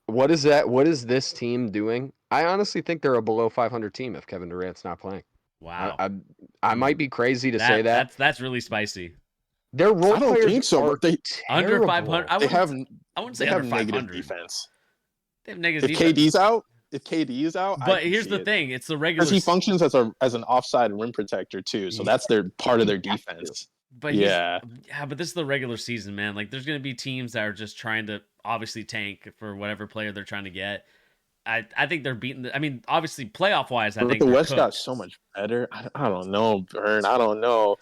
What is that? What is this team doing? I honestly think they're a below 500 team if Kevin Durant's not playing. Wow. I might be crazy to say that. That's really spicy. Their role I don't players think so. are They under terrible. 500. I wouldn't say they under have negative 500. defense. They have negative If defense. if KD is out, But here's the thing: it's the regular. Because he functions as an offside rim protector too, so that's their part of their defense. But yeah, but this is the regular season, man. Like, there's going to be teams that are just trying to obviously tank for whatever player they're trying to get. I think they're beating. I mean, obviously, playoff wise, I think the West cooked. got so much better. I don't know, Bern. I don't know.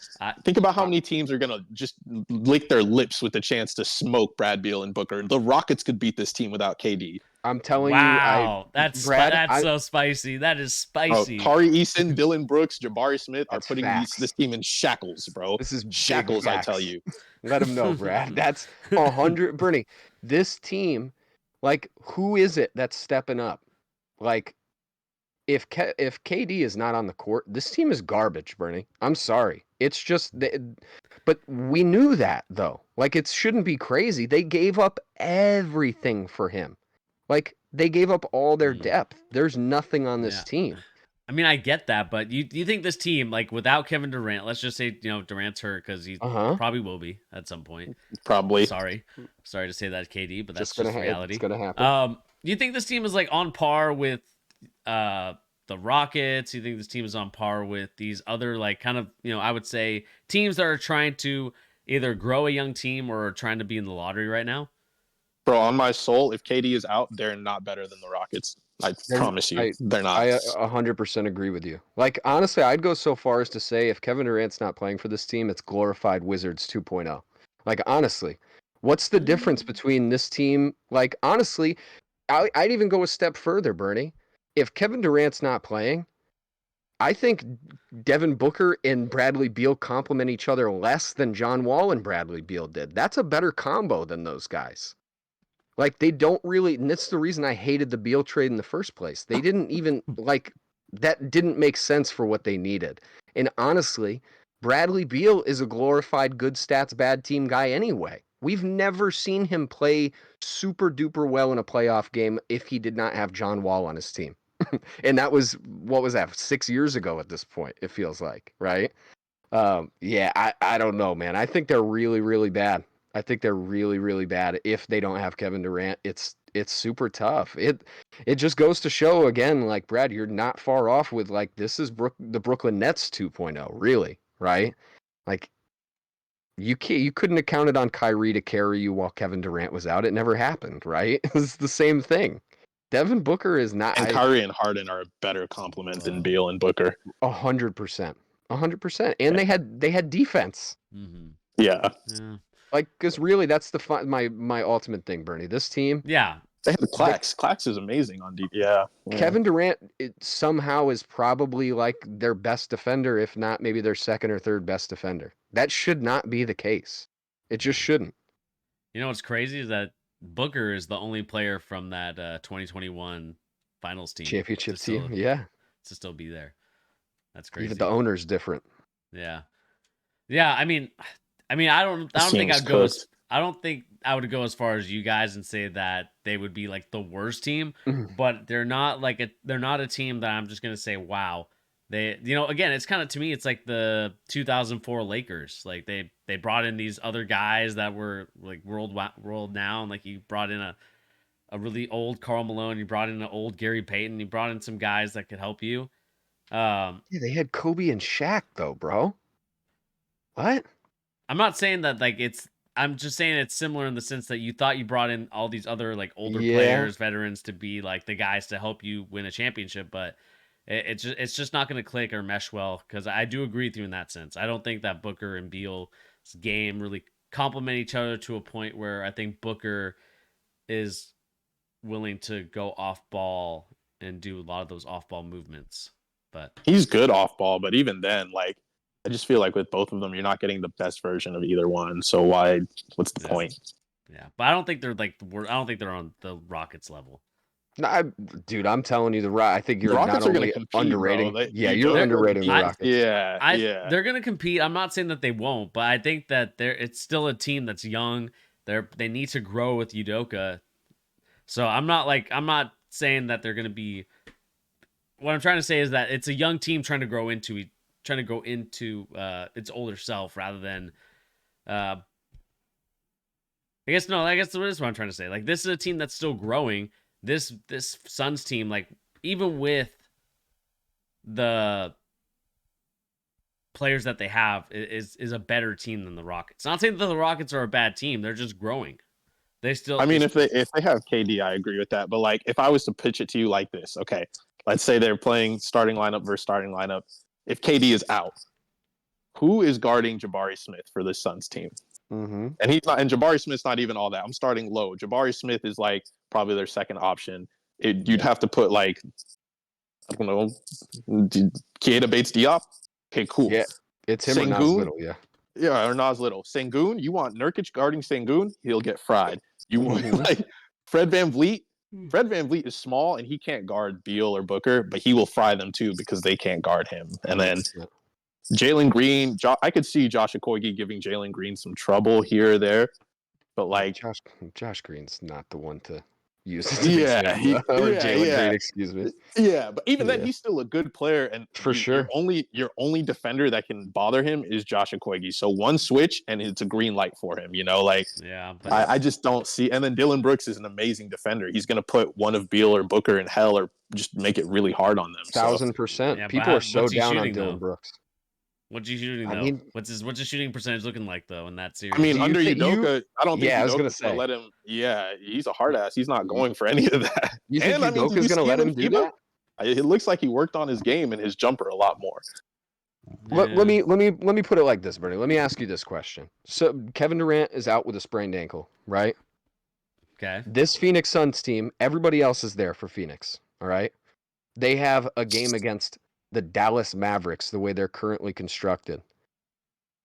Think about how many teams are gonna just lick their lips with the chance to smoke Brad Beal and Booker. The Rockets could beat this team without KD. I'm telling you, that's so spicy. That is spicy. Tari Eason, Dylan Brooks, Jabari Smith are putting this team in shackles, bro. This is shackles, I tell you. Let them know, Brad. That's 100. Bernie, this team, like, who is it that's stepping up? Like, if KD is not on the court, this team is garbage, Bernie. I'm sorry. It's just, but we knew that, though. Like, it shouldn't be crazy. They gave up everything for him. Like, they gave up all their depth. There's nothing on this team. I mean, I get that, but you think this team, like, without Kevin Durant, let's just say, Durant's hurt because he probably will be at some point. Probably. Sorry to say that, KD, but that's just reality. It's gonna happen. Do you think this team is, like, on par with the Rockets? Do you think this team is on par with these other, like, kind of, I would say teams that are trying to either grow a young team or are trying to be in the lottery right now? Bro, on my soul, if KD is out, they're not better than the Rockets. I promise you, they're not. I 100% agree with you. Like, honestly, I'd go so far as to say if Kevin Durant's not playing for this team, it's glorified Wizards 2.0. Like, honestly, what's the difference between this team? Like, honestly, I'd even go a step further, Bernie. If Kevin Durant's not playing, I think Devin Booker and Bradley Beal complement each other less than John Wall and Bradley Beal did. That's a better combo than those guys. Like, they don't really, and that's the reason I hated the Beal trade in the first place. They didn't even, like, that didn't make sense for what they needed. And honestly, Bradley Beal is a glorified good stats, bad team guy anyway. We've never seen him play super duper well in a playoff game if he did not have John Wall on his team. And that was, what was that, 6 years ago at this point, it feels like, right? I don't know, man. I think they're really, really bad. I think they're really, really bad. If they don't have Kevin Durant, it's super tough. It just goes to show again, like, Brad, you're not far off with, like, this is the Brooklyn Nets 2.0, really, right? Like, you couldn't have counted on Kyrie to carry you while Kevin Durant was out. It never happened, right? It's the same thing. Devin Booker is not. And Kyrie and Harden are a better complement than Beal and Booker. 100%, 100%. And they had defense. Mm-hmm. Yeah. Like, because really, that's my ultimate thing, Bernie. This team, they have Clax. Clax is amazing on deep. Yeah. Kevin Durant somehow is probably like their best defender, if not maybe their second or third best defender. That should not be the case. It just shouldn't. You know what's crazy is that Booker is the only player from that 2021 finals team, championship team, to still be there. That's crazy. Even the owner's different. Yeah. I mean, I don't think I'd go. I don't think I would go as far as you guys and say that they would be like the worst team, but they're not a team that I'm just gonna say, wow. They, again, it's kind of, to me, it's like the 2004 Lakers. Like, they brought in these other guys that were like world now, and like, you brought in a really old Karl Malone, you brought in an old Gary Payton, you brought in some guys that could help you. They had Kobe and Shaq though, bro. What? I'm not saying that, like, it's I'm just saying it's similar in the sense that you thought you brought in all these other like older Yeah. players, veterans to be like the guys to help you win a championship, but it's just not going to click or mesh well. Because I do agree with you in that sense. I don't think that Booker and Beal's game really complement each other to a point where I think Booker is willing to go off ball and do a lot of those off ball movements. But he's good off ball, but even then, like I just feel like with both of them, you're not getting the best version of either one. So what's the point? Yeah, but I don't think they're like I don't think they're on the Rockets level. No, dude, I'm telling you, I think you're Rockets not are gonna only compete, underrating. bro. You're underrating the Rockets. Yeah. They're gonna compete. I'm not saying that they won't, but I think that it's still a team that's young. They need to grow with Udoka. So I'm not saying that they're gonna be. What I'm trying to say is that it's a young team trying to go into its older self rather than. I guess that is what I'm trying to say. Like, this is a team that's still growing. This Suns team, like, even with the players that they have, is a better team than the Rockets. Not saying that the Rockets are a bad team. They're just growing. They still. I mean, if they have KD, I agree with that. But like, if I was to pitch it to you like this, okay, let's say they're playing starting lineup versus starting lineup. If KD is out, who is guarding Jabari Smith for this Suns team? Mm-hmm. And he's not. And Jabari Smith's not even all that. I'm starting low. Jabari Smith is like probably their second option. You'd have to put like, I don't know, Keita Bates-Diop. Okay, cool. Yeah, it's him Sengun, or Nas Little. Yeah. Yeah, or Nas Little. Sengun, you want Nurkic guarding Sengun? He'll get fried. You want like Fred VanVleet? Fred VanVleet is small and he can't guard Beal or Booker, but he will fry them too because they can't guard him. And then Jalen Green, I could see Josh Okogie giving Jalen Green some trouble here or there, but like Josh Green's not the one to use. Jalen Green, excuse me. Yeah, but even then, he's still a good player, and for sure, your only defender that can bother him is Josh Okogie. So one switch, and it's a green light for him. You know, like I just don't see. And then Dylan Brooks is an amazing defender. He's going to put one of Beal or Booker in hell, or just make it really hard on them. 1,000%. Yeah, people are so down on Dylan Brooks. What's he shooting though? I mean, what's his shooting percentage looking like though in that series? I mean, under Udoka, I don't think I was gonna say let him. Yeah, he's a hard ass. He's not going for any of that. You think Udoka's gonna let him do that? It looks like he worked on his game and his jumper a lot more. Yeah. Let me put it like this, Bernie. Let me ask you this question. So Kevin Durant is out with a sprained ankle, right? Okay. This Phoenix Suns team, everybody else is there for Phoenix. All right. They have a game against the Dallas Mavericks, the way they're currently constructed.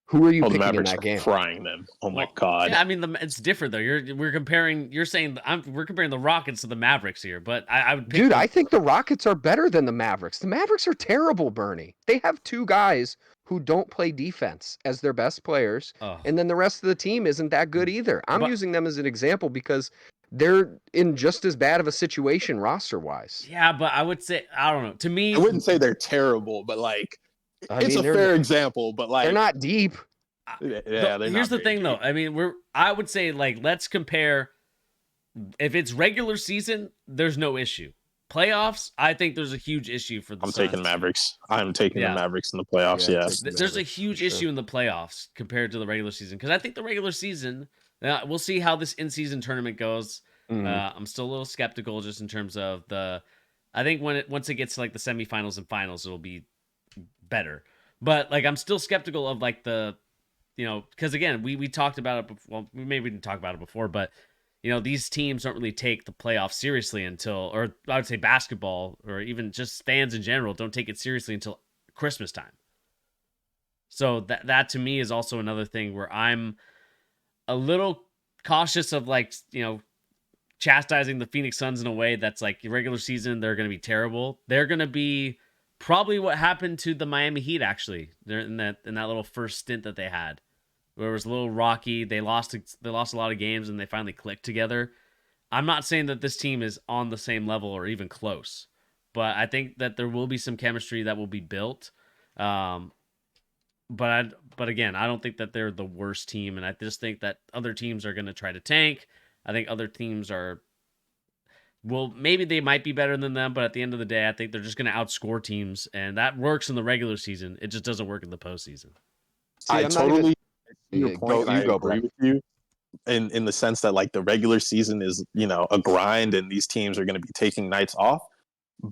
Who are you picking in that game? Frying them. Oh my god. Yeah, I mean, it's different though. We're comparing. You're saying we're comparing the Rockets to the Mavericks here, but I would. Dude, I think the Rockets are better than the Mavericks. The Mavericks are terrible, Bernie. They have two guys who don't play defense as their best players, and then the rest of the team isn't that good either. I'm using them as an example because they're in just as bad of a situation roster-wise. Yeah, but I would say, I don't know. To me, I wouldn't say they're terrible, but like, it's a fair example. But like, they're not deep. Yeah, here's the thing, though. I mean, I would say like let's compare. If it's regular season, there's no issue. Playoffs, I think there's a huge issue for the Suns. Taking Mavericks. I'm taking the Mavericks in the playoffs. Yeah, there's a huge issue in the playoffs compared to the regular season because I think the regular season. We'll see how this in-season tournament goes. I'm still a little skeptical just in terms of the. I think once it gets to like the semifinals and finals, it'll be better. But like I'm still skeptical of like the, because again we talked about it. Well, maybe we didn't talk about it before, but these teams don't really take the playoffs seriously until, or I would say basketball or even just fans in general don't take it seriously until Christmas time. So that to me is also another thing where I'm a little cautious of like, chastising the Phoenix Suns in a way that's like regular season, they're going to be terrible. They're going to be probably what happened to the Miami Heat actually. They're in that little first stint that they had where it was a little rocky. They lost a lot of games and they finally clicked together. I'm not saying that this team is on the same level or even close, but I think that there will be some chemistry that will be built. But again, I don't think that they're the worst team, and I just think that other teams are going to try to tank. I think other teams maybe they might be better than them, but at the end of the day, I think they're just going to outscore teams, and that works in the regular season. It just doesn't work in the postseason. I totally see your point. I agree with you. in the sense that like the regular season is, a grind and these teams are going to be taking nights off.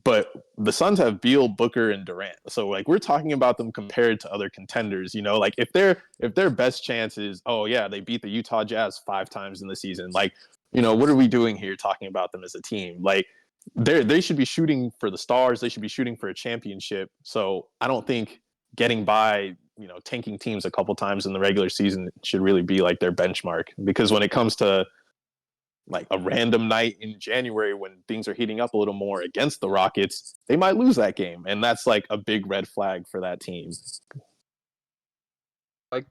But the Suns have Beal, Booker, and Durant. So like we're talking about them compared to other contenders, like if their best chance is, oh yeah, they beat the Utah Jazz 5 times in the season, like, what are we doing here talking about them as a team? Like they should be shooting for the stars, they should be shooting for a championship. So I don't think getting by, tanking teams a couple times in the regular season should really be like their benchmark, because when it comes to like a random night in January when things are heating up a little more against the Rockets, they might lose that game. And that's like a big red flag for that team. Like,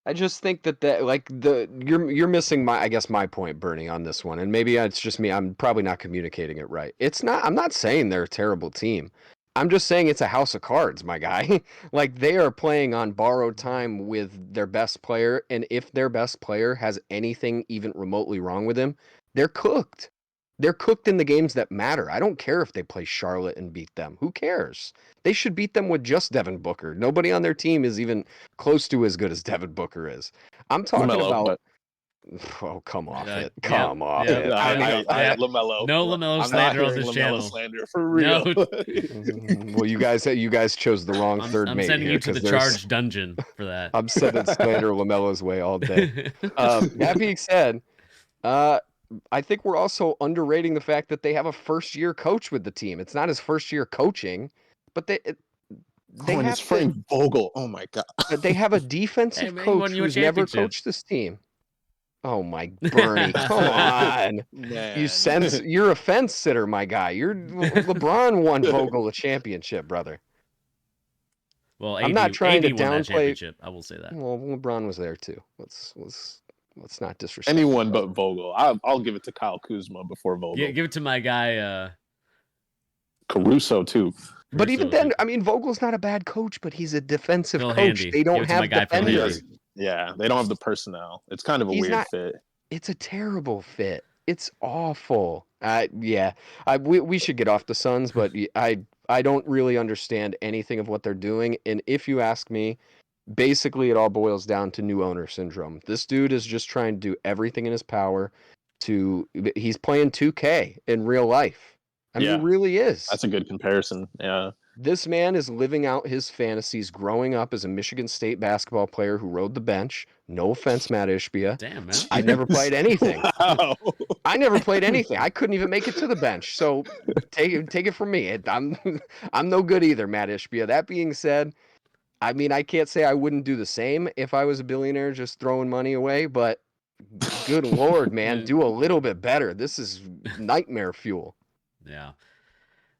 I just think that like you're missing my point, Bernie, on this one. And maybe it's just me. I'm probably not communicating it right. I'm not saying they're a terrible team. I'm just saying it's a house of cards, my guy. Like, they are playing on borrowed time with their best player, and if their best player has anything even remotely wrong with him, they're cooked. They're cooked in the games that matter. I don't care if they play Charlotte and beat them. Who cares? They should beat them with just Devin Booker. Nobody on their team is even close to as good as Devin Booker is. I'm talking LaMelo, about. But Oh, come off it. Yep, Come off yep, it. I LaMelo. No LaMelo I'm slander not on hearing this LaMelo channel. slander for real. No. Well, you guys chose the wrong third I'm mate sending here, you to the 'cause there's charge dungeon for that. I'm sending slander LaMelo's way all day. That being said, I think we're also underrating the fact that they have a first-year coach with the team. It's not his first year coaching, but they And it's Frank Vogel. Oh my god. they have a defensive man, he won coach you a who's never championship. coached this team. Oh my Bernie, come on. Man. You're a fence sitter, my guy. LeBron won Vogel a championship, brother. Well, I'm not trying to AD won that downplay. championship. I will say that. Well, LeBron was there too. Let's not disrespect Anyone brother. but Vogel. I'll give it to Kyle Kuzma before Vogel. Yeah, give it to my guy Caruso too. But even then, I mean, Vogel's not a bad coach, but he's a defensive Phil coach. Handy. They don't Give it to my have guy, Phil defenders. Handy. Yeah, they don't have the personnel. It's kind of a weird fit. It's a terrible fit. It's awful. We should get off the Suns, but I don't really understand anything of what they're doing. And if you ask me, basically it all boils down to new owner syndrome. This dude is just trying to do everything in his power he's playing 2K in real life. I mean, he really is. That's a good comparison. Yeah. This man is living out his fantasies growing up as a Michigan State basketball player who rode the bench. No offense, Matt Ishbia. Damn, man. I never played anything. Wow. I never played anything. I couldn't even make it to the bench. So take it from me. I'm no good either, Matt Ishbia. That being said, I mean, I can't say I wouldn't do the same if I was a billionaire just throwing money away, but good Lord, man, do a little bit better. This is nightmare fuel. Yeah.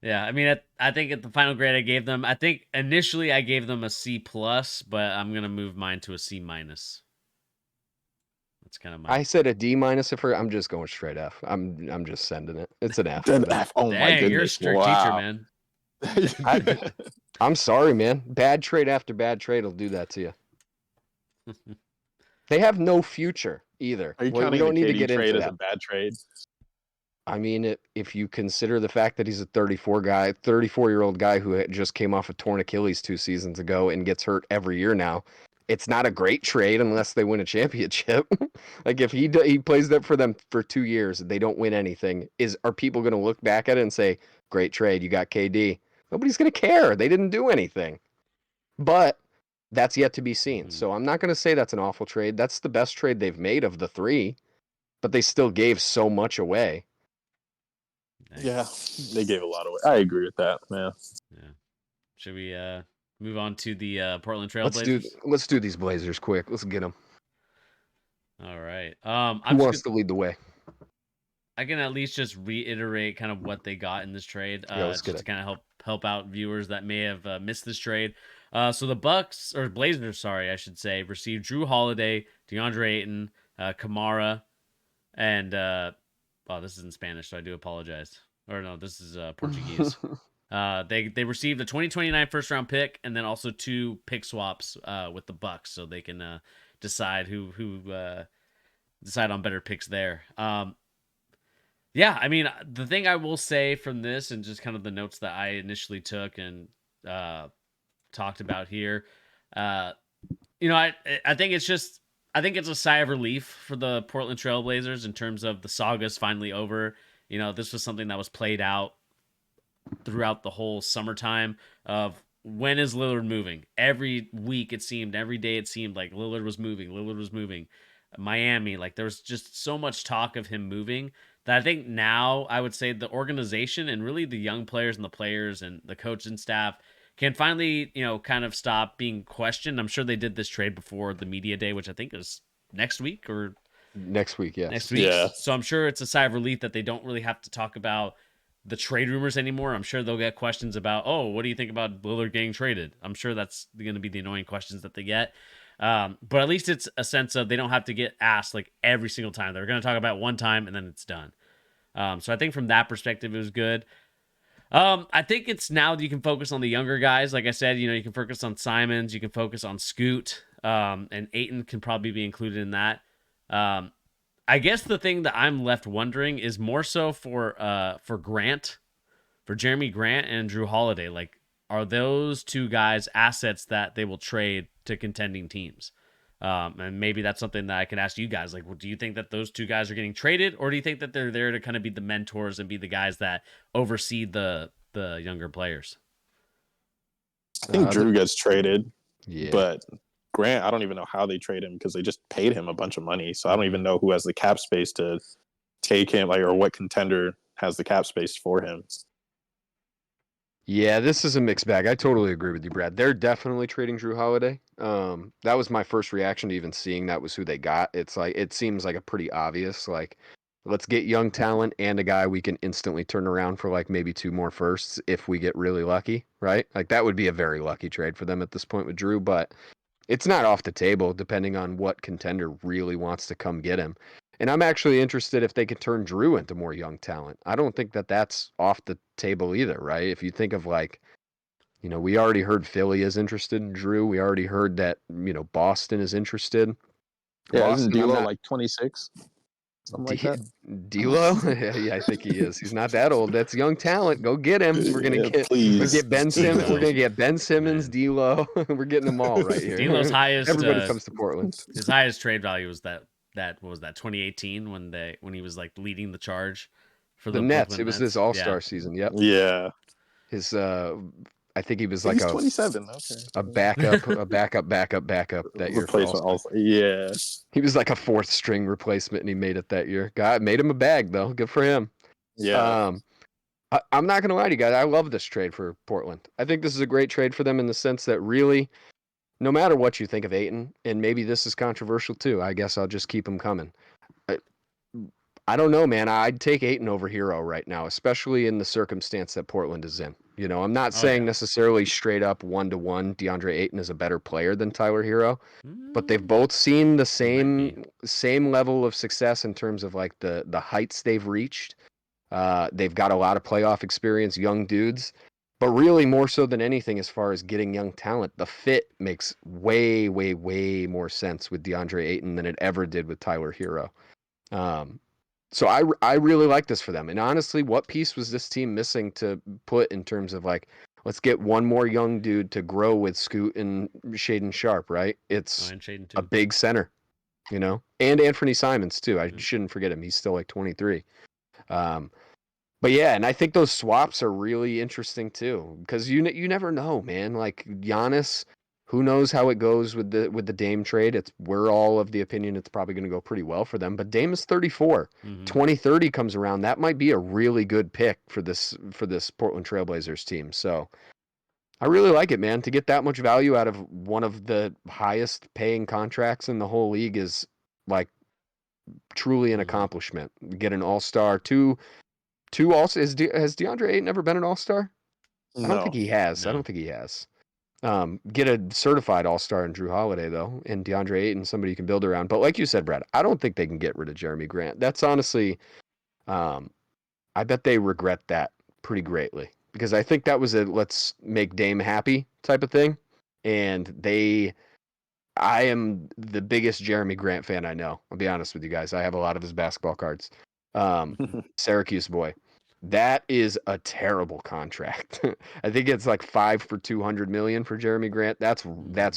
Yeah, I mean, I think at the final grade I gave them, I think initially I gave them a C+, but I'm going to move mine to a C-. That's kind of I said a D- if I'm just going straight F. I'm just sending it. It's an F. An F. Oh my goodness. You're a strict teacher, man. I'm sorry, man. Bad trade after bad trade will do that to you. They have no future either. Are you we counting don't the need to KD get trade into as that. a bad trade? I mean, if you consider the fact that he's a 34-year-old guy who just came off a torn Achilles 2 seasons ago and gets hurt every year now, it's not a great trade unless they win a championship. Like if he plays that for them for 2 years and they don't win anything, are people going to look back at it and say, "Great trade, you got KD"? Nobody's going to care. They didn't do anything. But that's yet to be seen. So I'm not going to say that's an awful trade. That's the best trade they've made of the 3, but they still gave so much away. Nice. Yeah, they gave a lot away. I agree with that, man. Yeah. Should we move on to the Portland Trail Let's Blazers? let's do these Blazers quick. Let's get them. All right. Who wants to lead the way? I can at least just reiterate kind of what they got in this trade, just to kind of help out viewers that may have missed this trade. So the Blazers, sorry, I should say, received Drew Holiday, DeAndre Ayton, Kamara, and this is in Spanish, so I do apologize. Or no, this is Portuguese. They received a 2029 first round pick and then also 2 pick swaps with the Bucks, so they can decide who decide on better picks there. Yeah, I mean, the thing I will say from this and just kind of the notes that I initially took and talked about here, I think it's just, I think it's a sigh of relief for the Portland Trailblazers in terms of the saga's finally over. You know, this was something that was played out throughout the whole summertime of when is Lillard moving? Every week it seemed, every day it seemed like Lillard was moving. Lillard was moving. Miami, like there was just so much talk of him moving that I think now I would say the organization and really the young players and the players and the coach and staff can finally, you know, kind of stop being questioned. I'm sure they did this trade before the media day, which I think is next week or Next week, yes. next week. Yeah. So I'm sure it's a sigh of relief that they don't really have to talk about the trade rumors anymore. I'm sure they'll get questions about, oh, what do you think about Lillard getting traded? I'm sure that's going to be the annoying questions that they get. But at least it's a sense of they don't have to get asked like every single time. They're going to talk about it one time and then it's done. So I think from that perspective, it was good. I think it's now that you can focus on the younger guys. Like I said, you know, you can focus on Simons, you can focus on Scoot, and Ayton can probably be included in that. I guess the thing that I'm left wondering is more so for Grant, for Jeremy Grant and Drew Holiday. Like, are those two guys assets that they will trade to contending teams? And maybe that's something that I can ask you guys. Like, well, do you think that those two guys are getting traded, or do you think that they're there to kind of be the mentors and be the guys that oversee the younger players? I think Drew gets traded, Yeah. but Grant, I don't even know how they trade him because they just paid him a bunch of money. So I don't even know who has the cap space to take him, like, or what contender has the cap space for him. Yeah, this is a mixed bag. I totally agree with you, Brad. They're definitely trading Drew Holiday. That was my first reaction to even seeing that was who they got. It's like it seems like a pretty obvious, like, let's get young talent and a guy we can instantly turn around for like maybe 2 more firsts if we get really lucky, right? Like that would be a very lucky trade for them at this point with Drew, but it's not off the table depending on what contender really wants to come get him. And I'm actually interested if they could turn Drew into more young talent. I don't think that that's off the table either, right? If you think of like, you know, we already heard Philly is interested in Drew. We already heard that, you know, Boston is interested. Yeah, Boston, isn't I'm D'Lo not. like 26? Something like that. D'Lo, yeah, I think he is. He's not that old. That's young talent. Go get him. We're gonna Yeah, get. please. We get Ben Simmons. We're D'Lo. gonna get Ben Simmons, Man. D'Lo. We're getting them all right here. D'Lo's highest. Everybody comes to Portland. His highest trade value was that what was that 2018 when he was like leading the charge for The the Nets. Brooklyn It was Nets. his All-Star season. Yep. Yeah. His I think he was Yeah, like he's 27. Okay. a backup that year for Replacement All-Star. also. Yeah. He was like a 4th string replacement, and he made it that year. God made him a bag though. Good for him. Yeah. I'm not gonna lie to you guys. I love this trade for Portland. I think this is a great trade for them in the sense that really, no matter what you think of Ayton, and maybe this is controversial too. I guess I'll just keep him coming. I don't know, man. I'd take Ayton over Hero right now, especially in the circumstance that Portland is in. You know, I'm not saying necessarily straight up 1-to-1 DeAndre Ayton is a better player than Tyler Hero, but they've both seen the same level of success in terms of like the heights they've reached. They've got a lot of playoff experience, young dudes, but really more so than anything, as far as getting young talent, the fit makes way, way, way more sense with DeAndre Ayton than it ever did with Tyler Hero. So I really like this for them. And honestly, what piece was this team missing to put in terms of like, let's get one more young dude to grow with Scoot and Shaden Sharp, right? It's and Shaden a too. big center, you know, and Anthony Simons too. I shouldn't forget him. He's still like 23. But yeah, and I think those swaps are really interesting too, because you never know, man. Like Giannis, who knows how it goes with the Dame trade? We're all of the opinion it's probably going to go pretty well for them. But Dame is 34. 2030 comes around, that might be a really good pick for this Portland Trailblazers team. So I really like it, man. To get that much value out of one of the highest paying contracts in the whole league is like truly an accomplishment. Get an all-star, two all. Has DeAndre Ayton ever been an all-star? I don't think he has. No. I don't think he has. Get a certified all-star in Drew Holiday, though, and DeAndre Ayton, somebody you can build around. But like you said, Brad, I don't think they can get rid of Jeremy Grant. That's honestly, I bet they regret that pretty greatly, because I think that was a let's make Dame happy type of thing. And I am the biggest Jeremy Grant fan I know. I'll be honest with you guys. I have a lot of his basketball cards. Syracuse boy. That is a terrible contract. I think it's like 5 for $200 million for Jeremy Grant. That's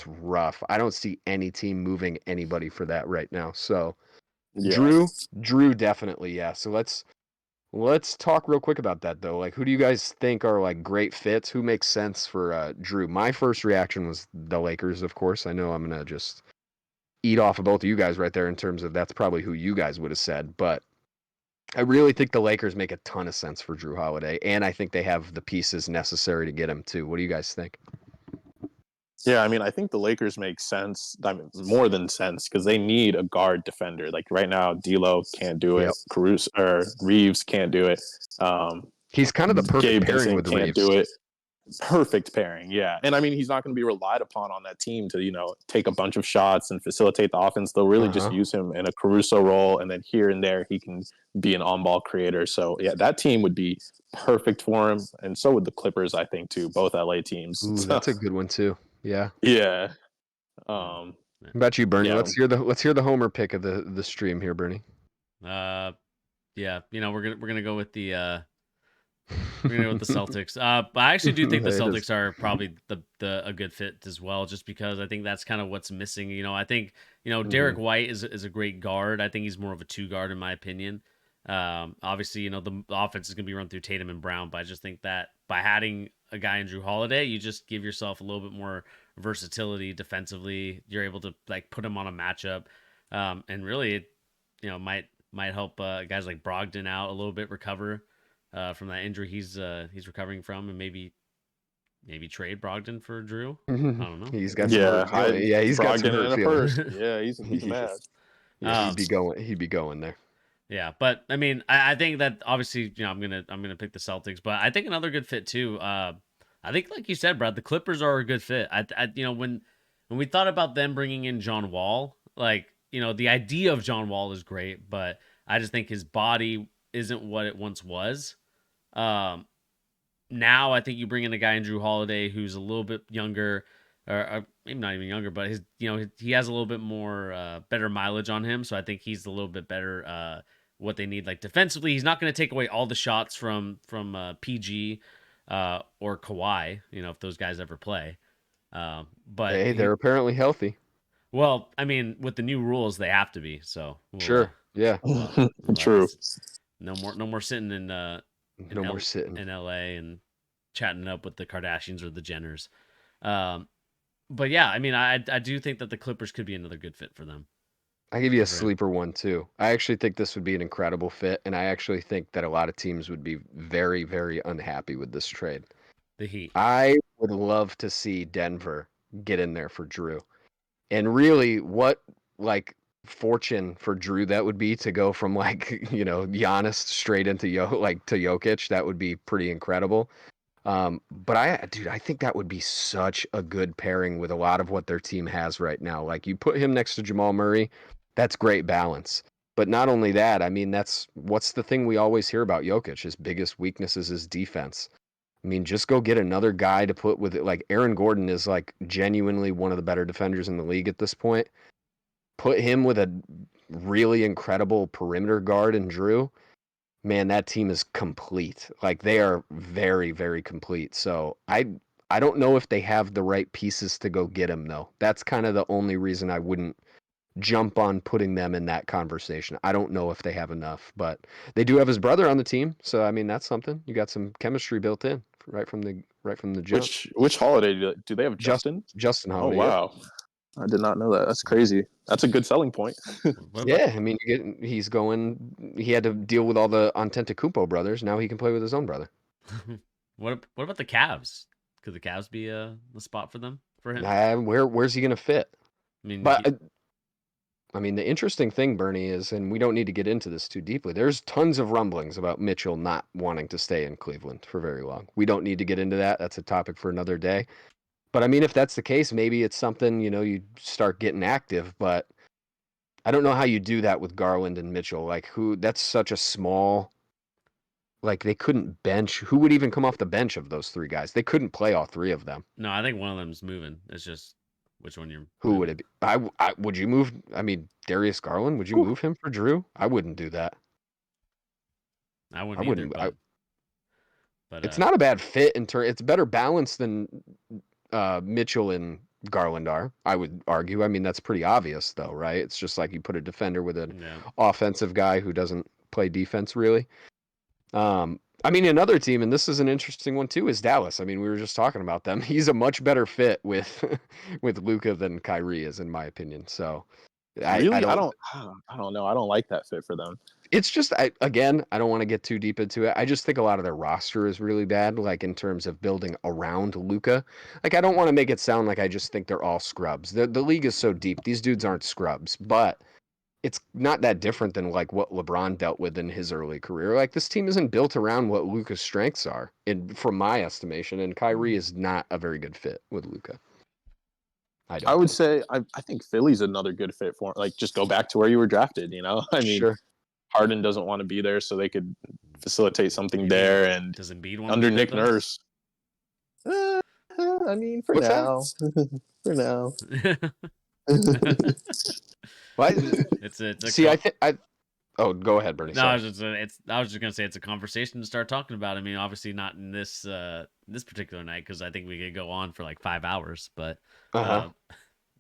rough. I don't see any team moving anybody for that right now. So Yeah. Drew definitely, yeah. So let's talk real quick about that though. Like, who do you guys think are like great fits? Who makes sense for Drew? My first reaction was the Lakers, of course. I know I'm gonna just eat off of both of you guys right there in terms of that's probably who you guys would have said, but I really think the Lakers make a ton of sense for Drew Holiday, and I think they have the pieces necessary to get him too. What do you guys think? Yeah, I mean, I think the Lakers make sense. I mean, more than sense because they need a guard defender. Like right now, D'Lo can't do it. Yep. Caruso or Reeves can't do it. He's kind of the perfect Gabe pairing Vincent with can't Reeves. do it. Perfect pairing, yeah. And I mean, he's not going to be relied upon on that team to take a bunch of shots and facilitate the offense. They'll really just use him in a Caruso role, and then here and there he can be an on-ball creator. So yeah, that team would be perfect for him, and so would the Clippers, I think, too. Both LA teams. Ooh, that's a good one too. Yeah. Yeah. Mm. How about you, Bernie? Yeah. Let's hear the homer pick of the stream here, Bernie. Yeah, we're gonna go with the we're gonna go with the Celtics. But I actually do think the Celtics are probably a good fit as well, just because I think that's kind of what's missing. I think Derek White is a great guard. I think he's more of a two guard in my opinion. Obviously, the offense is gonna be run through Tatum and Brown, but I just think that by adding a guy in Drew Holiday, you just give yourself a little bit more versatility defensively. You're able to like put him on a matchup, and really, it might help guys like Brogdon out a little bit recover from that injury he's recovering from, and maybe trade Brogdon for Drew. I don't know. He's got some hurt feelings. Yeah, he's got some hurt feelings. Yeah, he's mad. Yeah, he'd be going there. Yeah, but I mean, I think that obviously, I'm gonna pick the Celtics, but I think another good fit too. I think, like you said, Brad, the Clippers are a good fit. When we thought about them bringing in John Wall, like the idea of John Wall is great, but I just think his body isn't what it once was. Now I think you bring in a guy in Drew Holiday who's a little bit younger, or maybe not even younger, but he has a little bit more better mileage on him, so I think he's a little bit better. What they need, like defensively, he's not going to take away all the shots from PG or Kawhi, if those guys ever play. But hey, they're apparently healthy. Well, I mean, with the new rules, they have to be. So sure, yeah, true. No more sitting in more sitting in LA and chatting it up with the Kardashians or the Jenners. But yeah, I mean, I do think that the Clippers could be another good fit for them. I give you a sleeper one too. I actually think this would be an incredible fit, and I actually think that a lot of teams would be very, very unhappy with this trade. The Heat. I would love to see Denver get in there for Drew. And really, what like fortune for Drew that would be to go from like, Giannis straight into to Jokic. That would be pretty incredible. But I think that would be such a good pairing with a lot of what their team has right now. Like you put him next to Jamal Murray, that's great balance. But not only that, I mean, what's the thing we always hear about Jokic? His biggest weakness is his defense. I mean, just go get another guy to put with it. Like Aaron Gordon is like genuinely one of the better defenders in the league at this point. Put him with a really incredible perimeter guard in Drew. Man, that team is complete. Like they are very, very complete. So I don't know if they have the right pieces to go get him though. That's kind of the only reason I wouldn't jump on putting them in that conversation. I don't know if they have enough, but they do have his brother on the team. So I mean, that's something. You got some chemistry built in right from the jump. Which Holiday do they have? Justin? Justin Holiday. Oh wow. Yep. I did not know that. That's crazy. That's a good selling point. Yeah, I mean, he had to deal with all the Antetokounmpo brothers. Now he can play with his own brother. What about the Cavs? Could the Cavs be the spot for him? Where's he going to fit? I mean, I mean, the interesting thing, Bernie, is, and we don't need to get into this too deeply, there's tons of rumblings about Mitchell not wanting to stay in Cleveland for very long. We don't need to get into that. That's a topic for another day. But I mean, if that's the case, maybe it's something, you start getting active, but I don't know how you do that with Garland and Mitchell. Like that's such a small, like they couldn't bench. Who would even come off the bench of those three guys? They couldn't play all three of them. No, I think one of them's moving. It's just which one you're Who would it be? Would you move? I mean, Darius Garland, would you move him for Drew? I wouldn't do that. I wouldn't either, but But it's not a bad fit in turn. It's better balanced than Mitchell and Garland are, I would argue. I mean, that's pretty obvious, though, right? It's just like you put a defender with an offensive guy who doesn't play defense really. I mean, another team, and this is an interesting one too, is Dallas. I mean, we were just talking about them. He's a much better fit with with Luka than Kyrie is, in my opinion. So, Really, I I don't. don't know. I don't like that fit for them. It's just, again, I don't want to get too deep into it. I just think a lot of their roster is really bad, like in terms of building around Luka. Like, I don't want to make it sound like I just think they're all scrubs. The league is so deep; these dudes aren't scrubs, but it's not that different than like what LeBron dealt with in his early career. Like this team isn't built around what Luka's strengths are, from my estimation. And Kyrie is not a very good fit with Luka. I would say I think Philly's another good fit for him. Like just go back to where you were drafted. You know, I mean, sure. Harden doesn't want to be there, so they could facilitate something there. And does Embiid want under to be Nick there, though? Nurse, I mean, for What's now, for now. What? It's a See, Oh, go ahead, Bernie. No, I sorry. was just gonna say it's a conversation to start talking about. I mean, obviously not in this this particular night because I think we could go on for like 5 hours. But you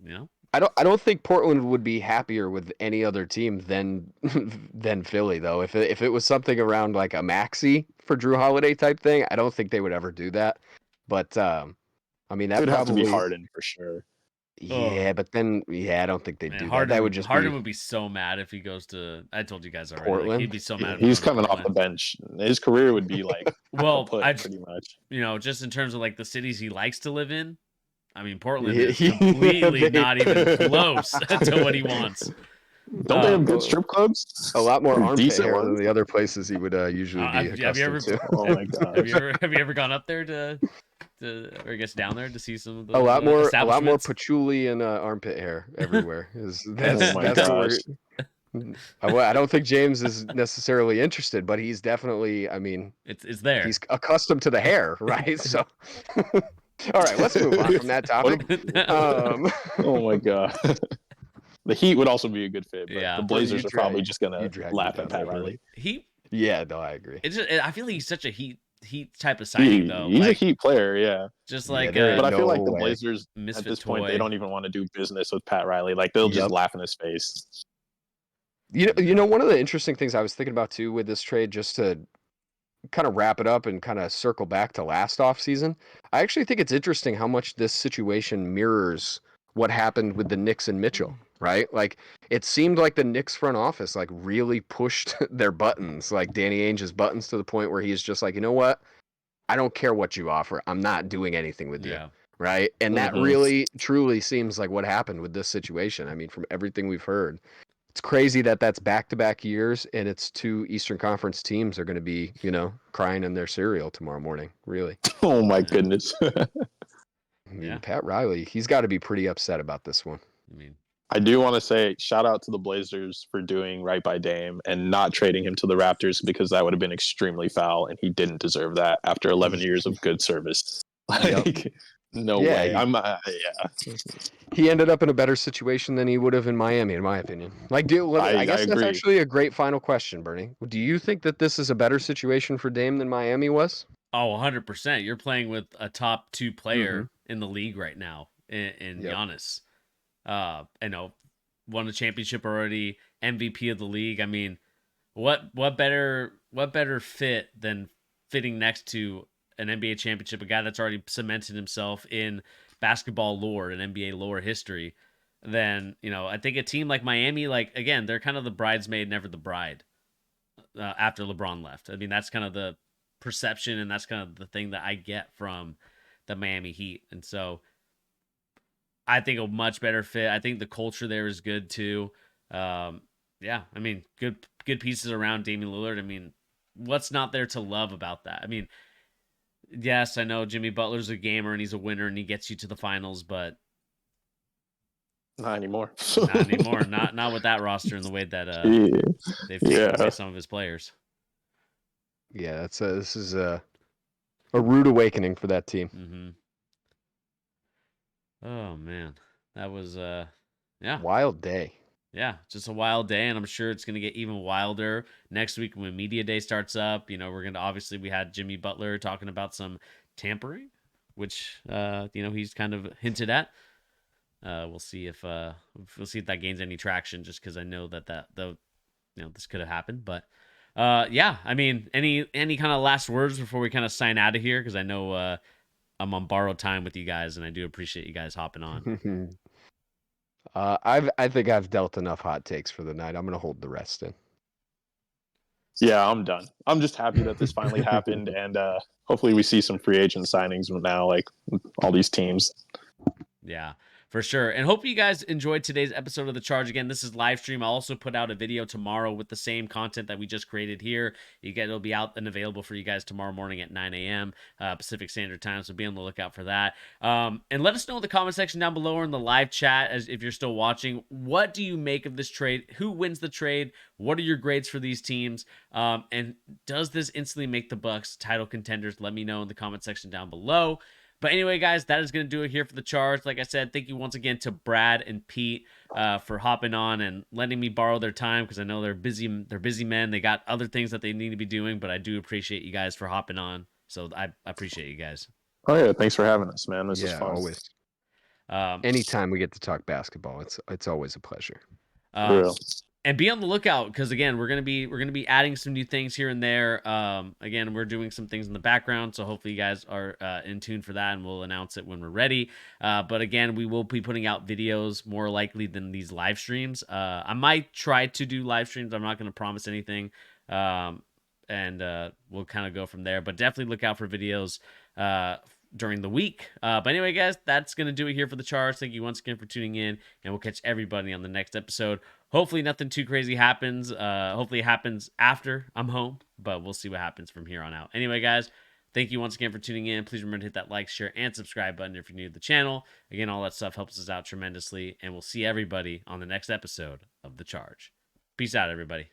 know, I don't think Portland would be happier with any other team than than Philly though. If it was something around like a maxi for Drew Holiday type thing, I don't think they would ever do that. But I mean that It would have to be probably Harden for sure. Yeah, but then I don't think they'd do Harden, that. That would just Harden be would be so mad if he goes to. I told you guys already. Portland. Like, he'd be so mad. If He's he going coming to off the bench. His career would be like well, pretty much. You know, just in terms of like the cities he likes to live in. I mean, Portland is completely not even close to what he wants. Don't they have good strip clubs? A lot more armpit hair ones? than the other places he would usually be accustomed to. Oh my god! Have you ever gone up there to or I guess down there to see some of the a lot more patchouli and armpit hair everywhere. That's where I don't think James is necessarily interested, but he's definitely. I mean, it's there. He's accustomed to the hair, right? So. All right, let's move on from that topic. Oh my god. The Heat would also be a good fit, but the Blazers are probably just gonna laugh at Pat Riley. Yeah, no, I agree. It's just, I feel like he's such a Heat type of signing, though. He's a Heat player, yeah. Just like, but I feel like the Blazers at this point they don't even want to do business with Pat Riley. Like they'll just laugh in his face. You know, one of the interesting things I was thinking about too with this trade, just to kind of wrap it up and kind of circle back to last offseason, I actually think it's interesting how much this situation mirrors what happened with the Knicks and Mitchell, right? Like it seemed like the Knicks front office like really pushed their buttons, like Danny Ainge's buttons, to the point where he's just like, you know what? I don't care what you offer. I'm not doing anything with you. Right. And that really truly seems like what happened with this situation. I mean, from everything we've heard, it's crazy that that's back-to-back years and it's two Eastern Conference teams are going to be, you know, crying in their cereal tomorrow morning. Really. Oh my goodness. I mean, Pat Riley, he's got to be pretty upset about this one. I do want to say shout out to the Blazers for doing right by Dame and not trading him to the Raptors, because that would have been extremely foul and he didn't deserve that after 11 years of good service. Like, no way. He ended up in a better situation than he would have in Miami, in my opinion. Like, I guess that's actually a great final question, Bernie. Do you think that this is a better situation for Dame than Miami was? Oh, 100%. You're playing with a top 2 player in the league right now in Giannis. You know, won a championship already, MVP of the league. I mean, what better fit than fitting next to an NBA championship, a guy that's already cemented himself in basketball lore and NBA lore history, than, you know, I think a team like Miami, like, again, they're kind of the bridesmaid, never the bride after LeBron left. I mean, that's kind of the perception, and that's kind of the thing that I get from the Miami Heat. And so I think a much better fit. I think the culture there is good too. I mean, good pieces around Damian Lillard. I mean, what's not there to love about that? I mean, yes, I know Jimmy Butler's a gamer and he's a winner and he gets you to the finals, but not anymore. Not with that roster and the way that they've taken away some of his players. Yeah, this is a rude awakening for that team. Mm-hmm. Oh man, that was wild day. Yeah, just a wild day, and I'm sure it's going to get even wilder next week when media day starts up. We're going to obviously we had Jimmy Butler talking about some tampering, which he's kind of hinted at. We'll see if that gains any traction. Just because I know that this could have happened, but yeah, I mean, any kind of last words before we kind of sign out of here? Because I know I'm on borrowed time with you guys, and I do appreciate you guys hopping on. I think I've dealt enough hot takes for the night. I'm gonna hold the rest in. Yeah, I'm done. I'm just happy that this finally happened, and hopefully we see some free agent signings now, like all these teams. Yeah, for sure. And hope you guys enjoyed today's episode of The Charge. Again, this is live stream. I'll also put out a video tomorrow with the same content that we just created here. It'll be out and available for you guys tomorrow morning at 9 a.m. Pacific Standard Time. So be on the lookout for that. And let us know in the comment section down below or in the live chat, as if you're still watching, what do you make of this trade? Who wins the trade? What are your grades for these teams? And does this instantly make the Bucks title contenders? Let me know in the comment section down below. But anyway, guys, that is going to do it here for The Charge. Like I said, thank you once again to Brad and Pete for hopping on and letting me borrow their time, because I know they're busy. They're busy men. They got other things that they need to be doing, but I do appreciate you guys for hopping on. So I appreciate you guys. Oh yeah, thanks for having us, man. This is fun. Always. Anytime we get to talk basketball, it's always a pleasure. For real. And be on the lookout, because again, we're gonna be adding some new things here and there. Again, we're doing some things in the background, so hopefully you guys are in tune for that, and we'll announce it when we're ready. But again, we will be putting out videos more likely than these live streams. I might try to do live streams. I'm not gonna promise anything, and we'll kind of go from there. But definitely look out for videos during the week. But anyway, guys, that's going to do it here for The Charge. Thank you once again for tuning in, and we'll catch everybody on the next episode. Hopefully nothing too crazy happens. Hopefully it happens after I'm home, but we'll see what happens from here on out. Anyway, guys, thank you once again for tuning in. Please remember to hit that like, share, and subscribe button if you're new to the channel. Again, all that stuff helps us out tremendously, and we'll see everybody on the next episode of The Charge. Peace out, everybody.